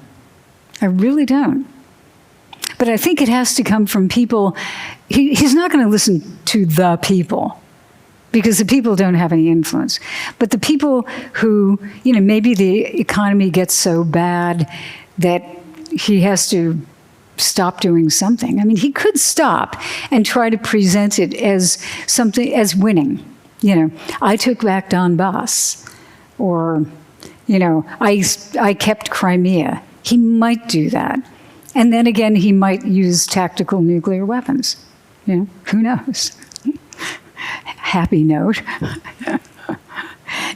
I really don't. But I think it has to come from people. He's not going to listen to the people, because the people don't have any influence. But the people who, maybe the economy gets so bad that he has to stop doing something. I mean, he could stop and try to present it as something, as winning. I took back Donbass, or, I kept Crimea. He might do that. And then again, he might use tactical nuclear weapons. Who knows? Happy note.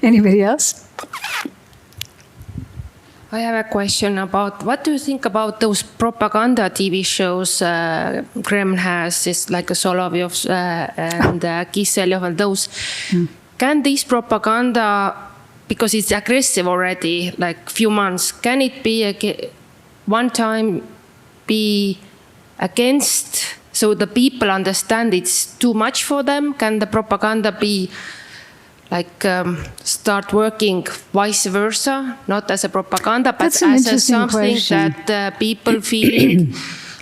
Anybody else? I have a question about, what do you think about those propaganda TV shows Kremlin has, it's like a Solovyov and Kiselyov and those. Can this propaganda, because it's aggressive already, like few months, can it be one time be against, so the people understand it's too much for them? Can the propaganda be like start working vice versa, not as a propaganda, but as a something question that people feeling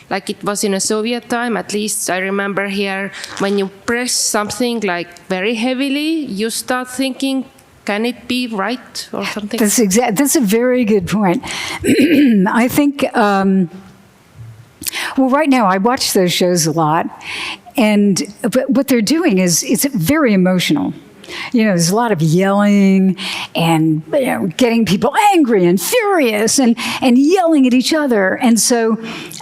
like it was in a Soviet time? At least I remember here, when you press something like very heavily, you start thinking, can it be right or something? That's a very good point. I think, well, right now I watch those shows a lot, but what they're doing is it's very emotional. There's a lot of yelling and getting people angry and furious and yelling at each other. And so,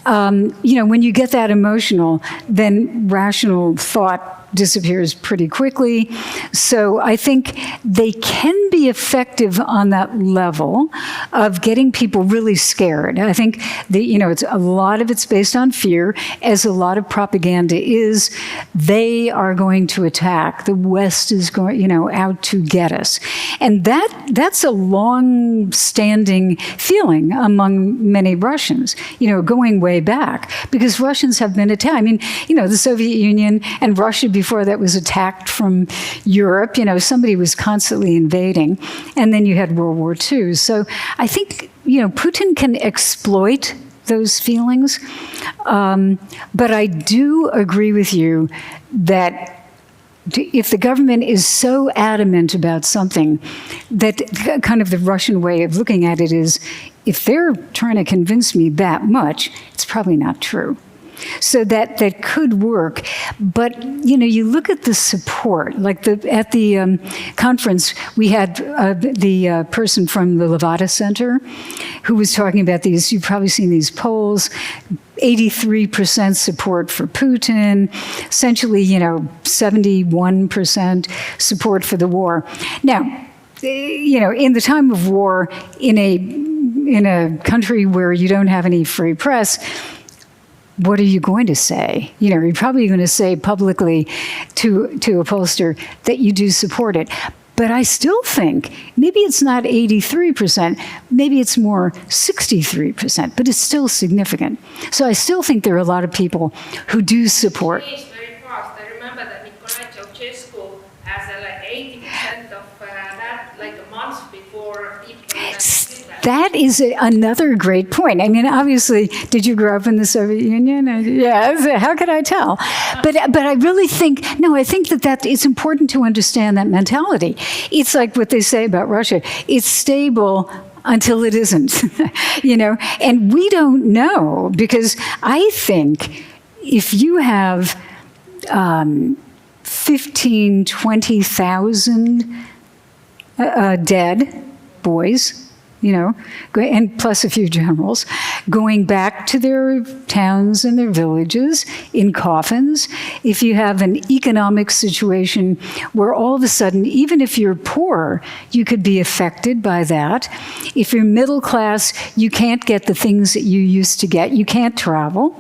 when you get that emotional, then rational thought disappears pretty quickly. So I think they can be effective on that level of getting people really scared. I think it's a lot of it's based on fear, as a lot of propaganda is. They are going to attack. The West is going, out to get us. And that's a long-standing feeling among many Russians, going way back, because Russians have been attacked. I mean, the Soviet Union and Russia before that was attacked from Europe. Somebody was constantly invading. And then you had World War II. So I think, Putin can exploit those feelings. But I do agree with you that if the government is so adamant about something, that kind of the Russian way of looking at it is, if they're trying to convince me that much, it's probably not true. So that could work. But, you look at the support. Like at the conference, we had the person from the Levada Center who was talking about these. You've probably seen these polls. 83% support for Putin, essentially, 71% support for the war. Now, in the time of war, in a country where you don't have any free press, what are you going to say? You're probably going to say publicly to a pollster that you do support it. But I still think maybe it's not 83%, maybe it's more 63%, but it's still significant. So I still think there are a lot of people who do support. It is very fast. I remember that Nicolae Ceausescu has like 80% of that, like a month before people. That is another great point. I mean, obviously, did you grow up in the Soviet Union? Yeah, how could I tell? But I really think, I think that it's important to understand that mentality. It's like what they say about Russia. It's stable until it isn't, and we don't know, because I think if you have 15, 20,000 dead boys, and plus a few generals, going back to their towns and their villages in coffins. If you have an economic situation where all of a sudden, even if you're poor, you could be affected by that. If you're middle class, you can't get the things that you used to get. You can't travel.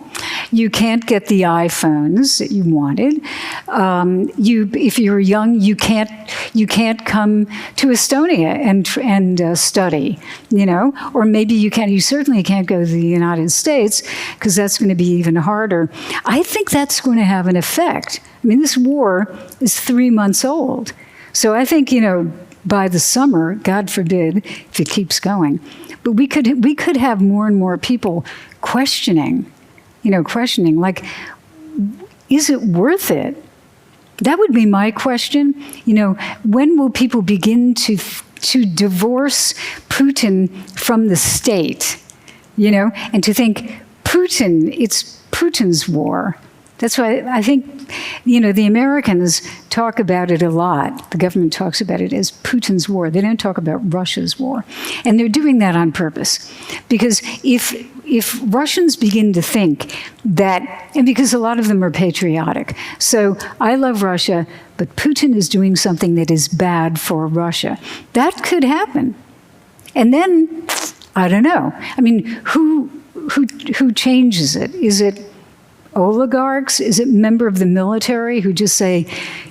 You can't get the iPhones that you wanted. If you're young, you can't come to Estonia and study. Or maybe you certainly can't go to the United States, because that's going to be even harder. I think that's going to have an effect. I mean, this war is 3 months old. So I think, by the summer, God forbid, if it keeps going, but we could have more and more people questioning, like, is it worth it? That would be my question. When will people begin to divorce Putin from the state, and to think it's Putin's war? That's why I think, the Americans talk about it a lot. The government talks about it as Putin's war. They don't talk about Russia's war. And they're doing that on purpose. Because if Russians begin to think that, and because a lot of them are patriotic, so I love Russia, but Putin is doing something that is bad for Russia, that could happen. And then, I don't know. I mean, who changes it? Is it oligarchs? Is it member of the military who just say,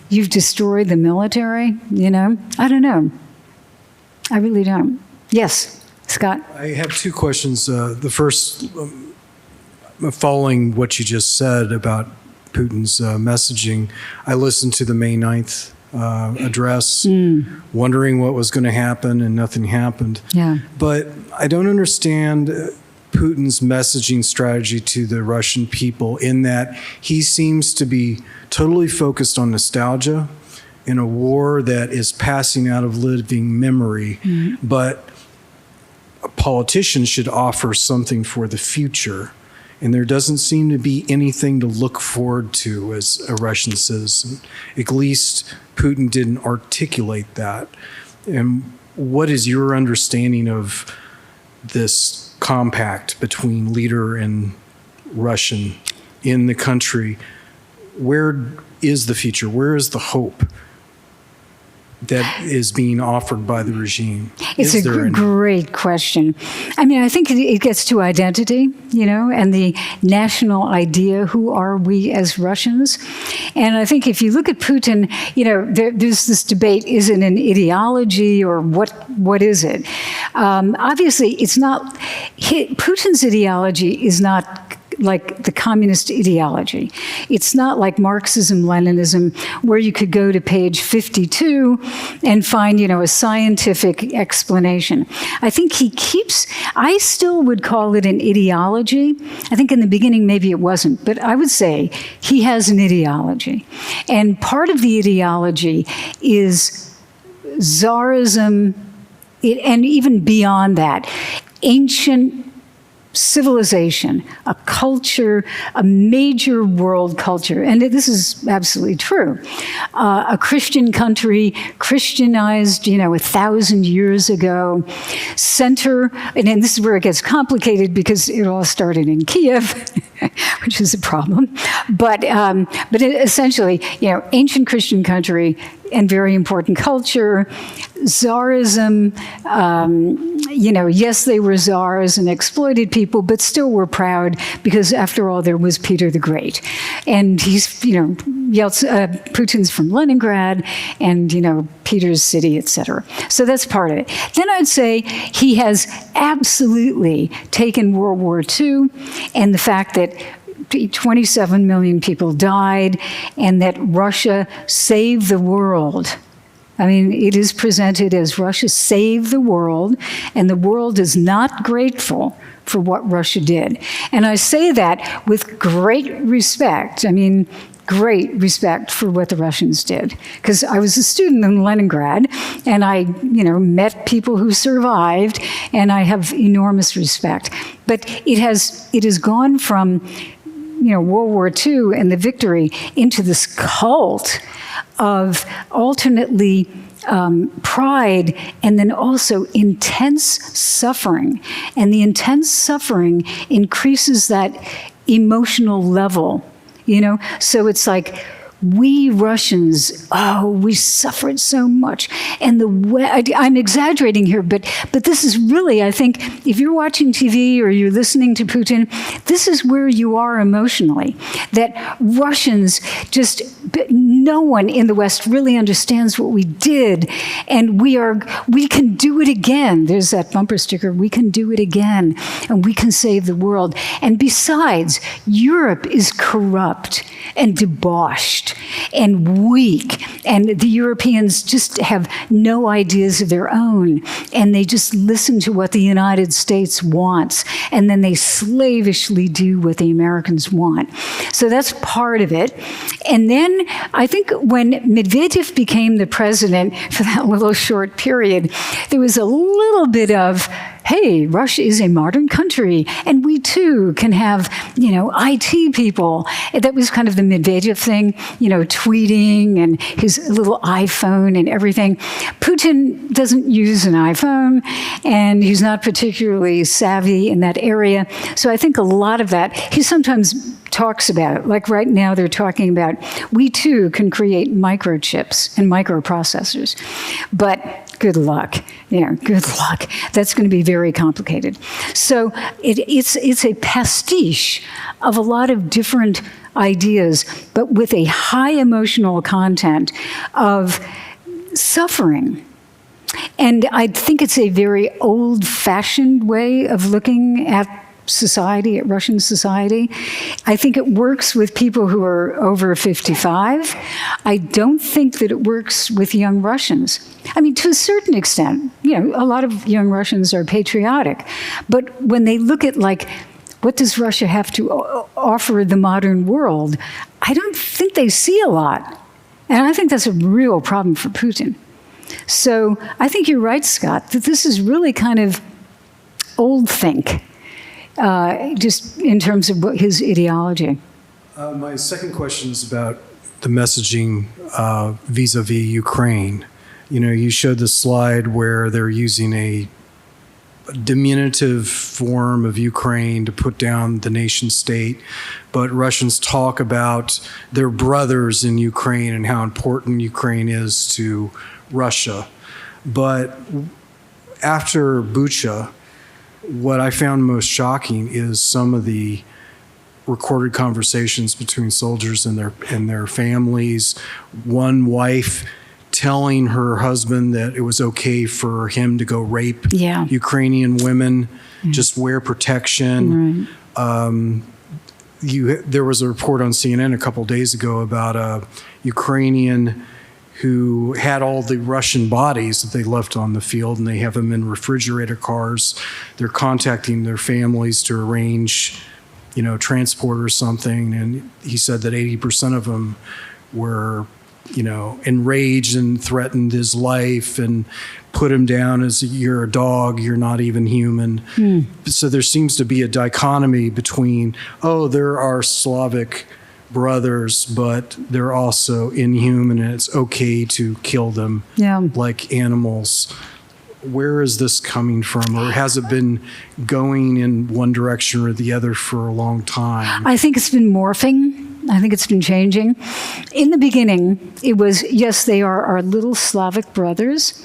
you've destroyed the military? I don't know. I really don't. Yes, Scott? I have two questions. The first, following what you just said about Putin's messaging, I listened to the May 9th address, wondering what was going to happen, and nothing happened. Yeah. But I don't understand Putin's messaging strategy to the Russian people, in that he seems to be totally focused on nostalgia in a war that is passing out of living memory, but politicians should offer something for the future. And there doesn't seem to be anything to look forward to as a Russian citizen. At least Putin didn't articulate that. And what is your understanding of this compact between leader and Russian in the country? Where is the future? Where is the hope that is being offered by the regime? It's a great question. I mean, I think it gets to identity, and the national idea. Who are we as Russians? And I think if you look at Putin, there's this debate: is it an ideology, or what is it? Obviously, it's not. Putin's ideology is not like the communist ideology. It's not like Marxism, Leninism, where you could go to page 52 and find, a scientific explanation. I think I still would call it an ideology. I think in the beginning maybe it wasn't, but I would say he has an ideology. And part of the ideology is Tsarism, and even beyond that, ancient civilization, a culture, a major world culture. And this is absolutely true. A Christian country, Christianized, 1,000 years ago, and then this is where it gets complicated because it all started in Kiev, which is a problem. But essentially, ancient Christian country and very important culture. Tsarism, yes, they were czars and exploited people, but still were proud because, after all, there was Peter the Great. And he's, Putin's from Leningrad and, Peter's city, etc. So that's part of it. Then I'd say he has absolutely taken World War II and the fact that 27 million people died and that Russia saved the world. I mean, it is presented as Russia saved the world, and the world is not grateful for what Russia did. And I say that with great respect. Great respect for what the Russians did. Because I was a student in Leningrad, and I, met people who survived, and I have enormous respect. But it has gone from, World War II and the victory into this cult of alternately pride and then also intense suffering. And the intense suffering increases that emotional level, So it's like, we Russians, we suffered so much. And I'm exaggerating here, but this is really, I think, if you're watching TV or you're listening to Putin, this is where you are emotionally. That Russians no one in the West really understands what we did. And we can do it again. There's that bumper sticker, we can do it again. And we can save the world. And besides, Europe is corrupt and debauched and weak, and the Europeans just have no ideas of their own, and they just listen to what the United States wants, and then they slavishly do what the Americans want. So that's part of it. And then I think when Medvedev became the president for that little short period, there was a little bit of, hey, Russia is a modern country, and we too can have, IT people. That was kind of the Medvedev thing, tweeting and his little iPhone and everything. Putin doesn't use an iPhone, and he's not particularly savvy in that area. So I think a lot of that, he sometimes talks about it. Like right now, they're talking about, we too can create microchips and microprocessors. But good luck. Good luck. That's going to be very complicated. So it's a pastiche of a lot of different ideas, but with a high emotional content of suffering. And I think it's a very old-fashioned way of looking at society, at Russian society. I think it works with people who are over 55. I don't think that it works with young Russians. To a certain extent, a lot of young Russians are patriotic. But when they look at, what does Russia have to offer the modern world, I don't think they see a lot. And I think that's a real problem for Putin. So I think you're right, Scott, that this is really kind of old think. Just in terms of his ideology. My second question is about the messaging vis-a-vis Ukraine. You showed the slide where they're using a diminutive form of Ukraine to put down the nation state, but Russians talk about their brothers in Ukraine and how important Ukraine is to Russia. But after Bucha, what I found most shocking is some of the recorded conversations between soldiers and their families. One wife telling her husband that it was okay for him to go rape Ukrainian women, just wear protection. Right. there was a report on CNN a couple days ago about a Ukrainian who had all the Russian bodies that they left on the field, and they have them in refrigerator cars. They're contacting their families to arrange, transport or something. And he said that 80% of them were, enraged and threatened his life and put him down as you're a dog, you're not even human. So there seems to be a dichotomy between, there are Slavic brothers, but they're also inhuman, and it's okay to kill them like animals. Where is this coming from, or has it been going in one direction or the other for a long time? I think it's been morphing. I think it's been changing. In the beginning, it was, yes, they are our little Slavic brothers.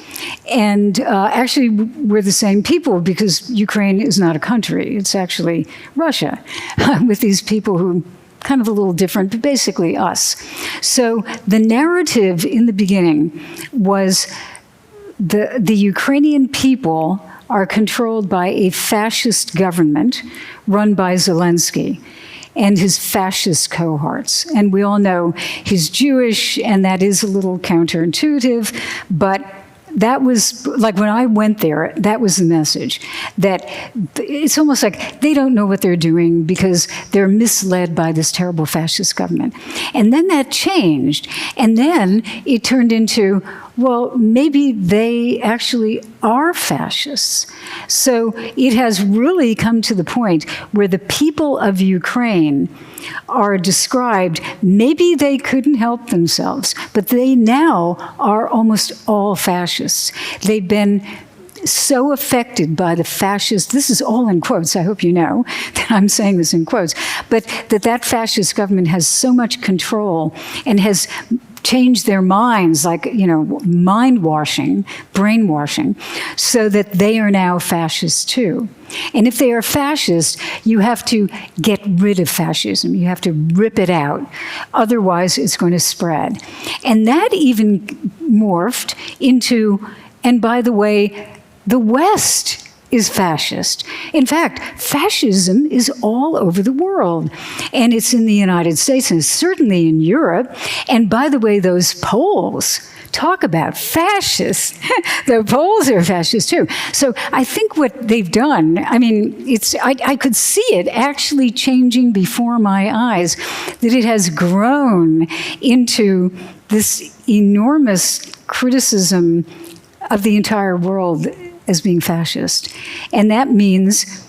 And actually, we're the same people, because Ukraine is not a country. It's actually Russia, with these people who kind of a little different, but basically us. So the narrative in the beginning was the Ukrainian people are controlled by a fascist government run by Zelensky and his fascist cohorts. And we all know he's Jewish, and that is a little counterintuitive, but that was, like when I went there, that was the message. That it's almost like they don't know what they're doing because they're misled by this terrible fascist government. And then that changed. And then it turned into, well, maybe they actually are fascists. So it has really come to the point where the people of Ukraine are described, maybe they couldn't help themselves, but they now are almost all fascists. They've been so affected by the fascist, this is all in quotes, I hope you know that I'm saying this in quotes, but that fascist government has so much control and has changed their minds, like, mind washing, brainwashing, so that they are now fascists too. And if they are fascist, you have to get rid of fascism. You have to rip it out. Otherwise, it's going to spread. And that even morphed into, and by the way, the West is fascist. In fact, fascism is all over the world. And it's in the United States, and certainly in Europe. And by the way, those Poles, talk about fascists. The Poles are fascists too. So I think what they've done, I could see it actually changing before my eyes, that it has grown into this enormous criticism of the entire world as being fascist. And that means,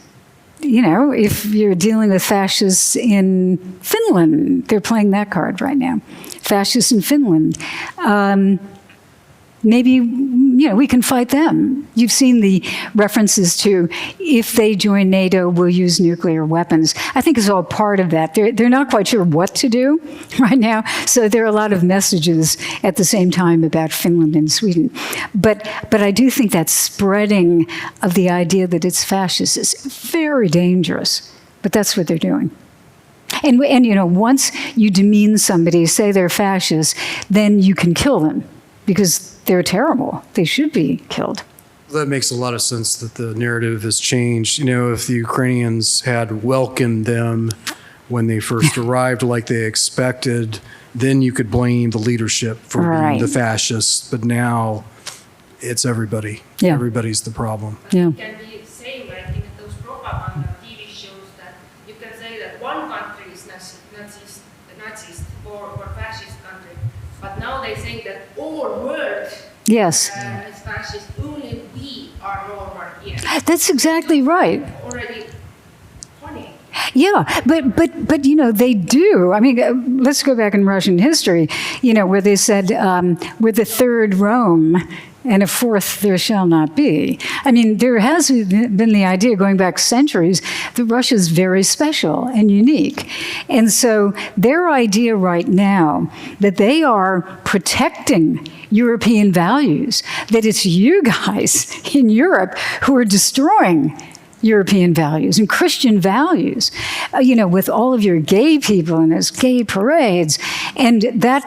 if you're dealing with fascists in Finland, they're playing that card right now. Fascists in Finland. Maybe, we can fight them. You've seen the references to, if they join NATO, we'll use nuclear weapons. I think it's all part of that. They're not quite sure what to do right now, so there are a lot of messages at the same time about Finland and Sweden. But I do think that spreading of the idea that it's fascist is very dangerous. But that's what they're doing. And once you demean somebody, say they're fascist, then you can kill them, because they're terrible. They should be killed. That makes a lot of sense that the narrative has changed. If the Ukrainians had welcomed them when they first arrived like they expected, then you could blame the leadership for being the fascists. But now it's everybody. Yeah. Everybody's the problem. Yeah. It can be the same, like in those propaganda TV shows, that you can say that one country is Nazist or fascist country, but now they say that all world yes. Is fascist. Only we are normal here. That's exactly right. Already funny. Yeah, but they do. Let's go back in Russian history, where they said, we're the third Rome, and a fourth there shall not be. There has been the idea going back centuries that Russia is very special and unique. And so their idea right now that they are protecting European values, that it's you guys in Europe who are destroying European values and Christian values, with all of your gay people and those gay parades. And that,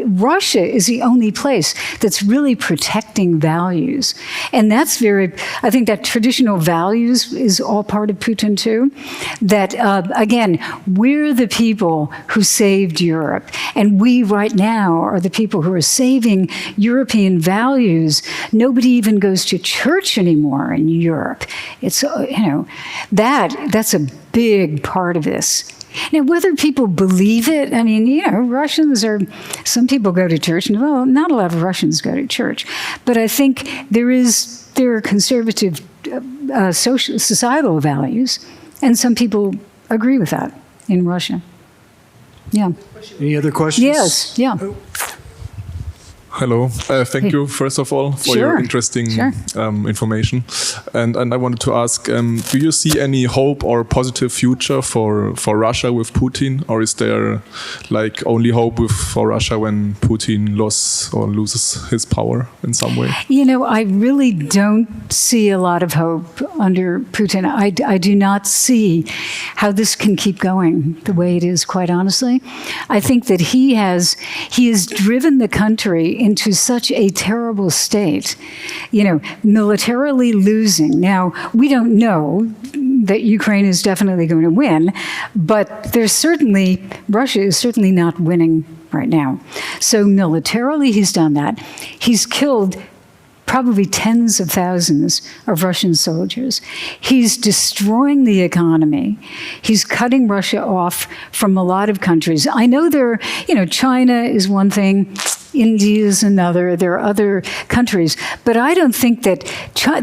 Russia is the only place that's really protecting values. And that's I think that traditional values is all part of Putin too. That, again, we're the people who saved Europe. And we right now are the people who are saving European values. Nobody even goes to church anymore in Europe. It's, that's a big part of this. Now, whether people believe it, some people go to church, and well, not a lot of Russians go to church. But I think there are conservative societal values, and some people agree with that in Russia. Yeah. Any other questions? Yes, yeah. Hello. Thank you, first of all, for your interesting information. And I wanted to ask, do you see any hope or positive future for Russia with Putin? Or is there only hope for Russia when Putin loses his power in some way? I really don't see a lot of hope under Putin. I do not see how this can keep going the way it is, quite honestly. I think that he has driven the country into such a terrible state, militarily losing. Now, we don't know that Ukraine is definitely going to win, but Russia is certainly not winning right now. So militarily, he's done that. He's killed probably tens of thousands of Russian soldiers. He's destroying the economy. He's cutting Russia off from a lot of countries. I know China is one thing, India is another, there are other countries, but I don't think that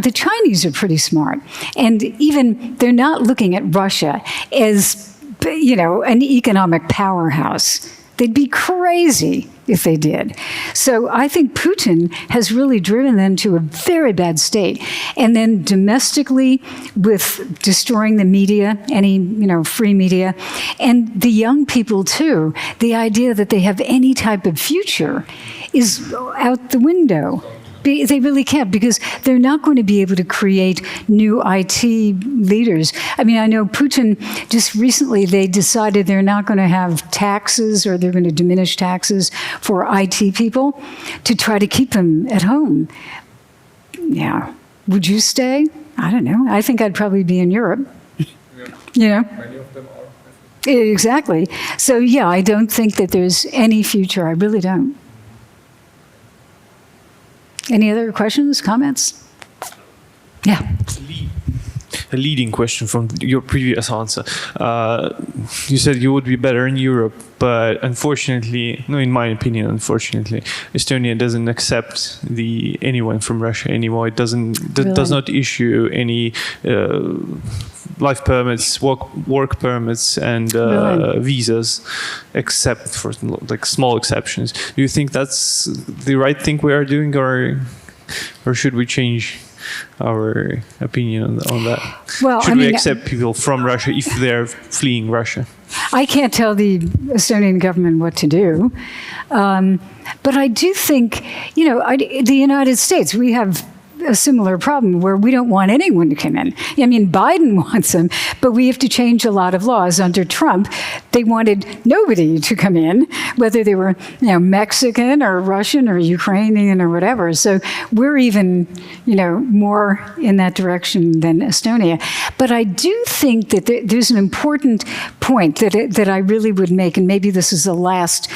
the Chinese are pretty smart. And even they're not looking at Russia as, an economic powerhouse. They'd be crazy if they did. So I think Putin has really driven them to a very bad state. And then domestically, with destroying the media, any free media, and the young people too, the idea that they have any type of future is out the window. They really can't, because they're not going to be able to create new IT leaders. I know Putin, just recently, they decided they're not going to have taxes, or they're going to diminish taxes for IT people to try to keep them at home. Yeah. Would you stay? I don't know. I think I'd probably be in Europe. Yeah. Many of them are. Exactly. So, yeah, I don't think that there's any future. I really don't. Any other questions, comments? Yeah. A leading question from your previous answer. You said you would be better in Europe, but unfortunately, in my opinion, Estonia doesn't accept anyone from Russia anymore. It does not issue any life permits, work permits, and visas, except for small exceptions. Do you think that's the right thing we are doing, or should we change our opinion on that? Well, should we accept people from Russia if they're fleeing Russia? I can't tell the Estonian government what to do, but I do think, the United States, we have a similar problem where we don't want anyone to come in. Biden wants them, but we have to change a lot of laws. Under Trump, they wanted nobody to come in, whether they were, Mexican or Russian or Ukrainian or whatever. So we're even, more in that direction than Estonia. But I do think that there's an important point that I really would make, and maybe this is the last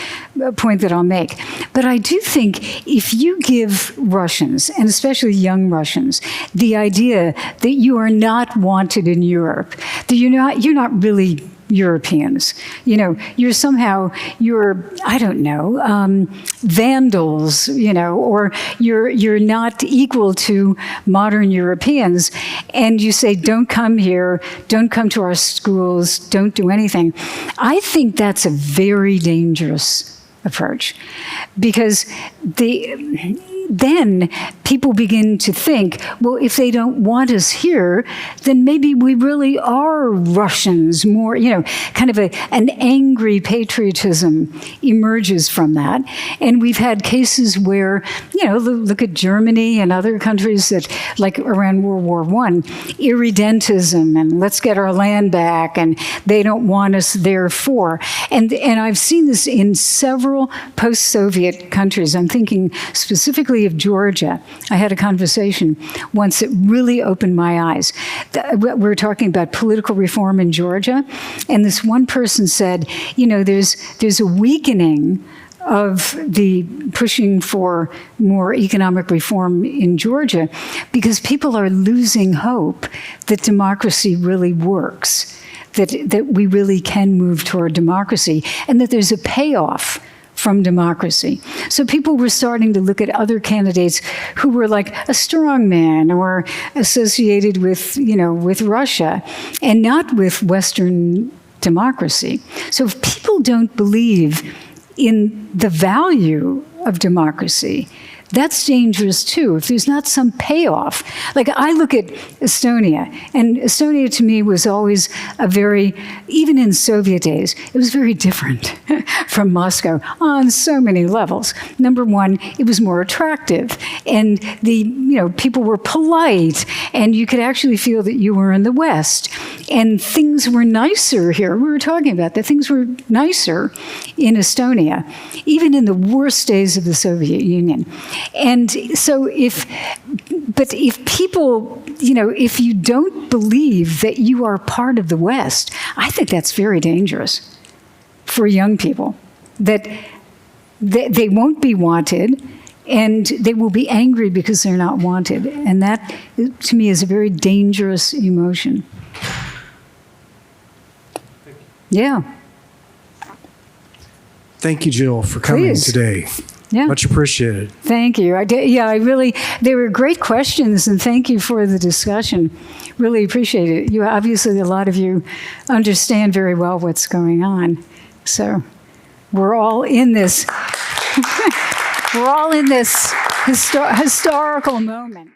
point that I'll make. But I do think if you give Russians, and especially young Russians, the idea that you are not wanted in Europe, that you're not really Europeans. You're somehow, I don't know, vandals, or you're not equal to modern Europeans. And you say, don't come here, don't come to our schools, don't do anything. I think that's a very dangerous approach, because then people begin to think, well, if they don't want us here, then maybe we really are Russians more, kind of an angry patriotism emerges from that. And we've had cases where, look at Germany and other countries that, like around World War I, irredentism and let's get our land back, and they don't want us therefore. And I've seen this in several post-Soviet countries. I'm thinking specifically of Georgia. I had a conversation once that really opened my eyes. We were talking about political reform in Georgia, and this one person said, there's a weakening of the pushing for more economic reform in Georgia because people are losing hope that democracy really works, that we really can move toward democracy, and that there's a payoff from democracy. So people were starting to look at other candidates who were like a strongman or associated with, with Russia and not with Western democracy. So if people don't believe in the value of democracy, that's dangerous too. If there's not some payoff. Like I look at Estonia, and Estonia to me was always even in Soviet days, it was very different from Moscow on so many levels. Number one, it was more attractive, and people were polite, and you could actually feel that you were in the West. And things were nicer here. We were talking about that. Things were nicer in Estonia, even in the worst days of the Soviet Union. And so if people, if you don't believe that you are part of the West, I think that's very dangerous for young people, that they won't be wanted and they will be angry because they're not wanted. And that, to me, is a very dangerous emotion. Yeah. Thank you, Jill, for coming today. Yeah. Much appreciated. Thank you. They were great questions, and thank you for the discussion. Really appreciate it. Obviously, a lot of you understand very well what's going on. So we're all in this, historical moment.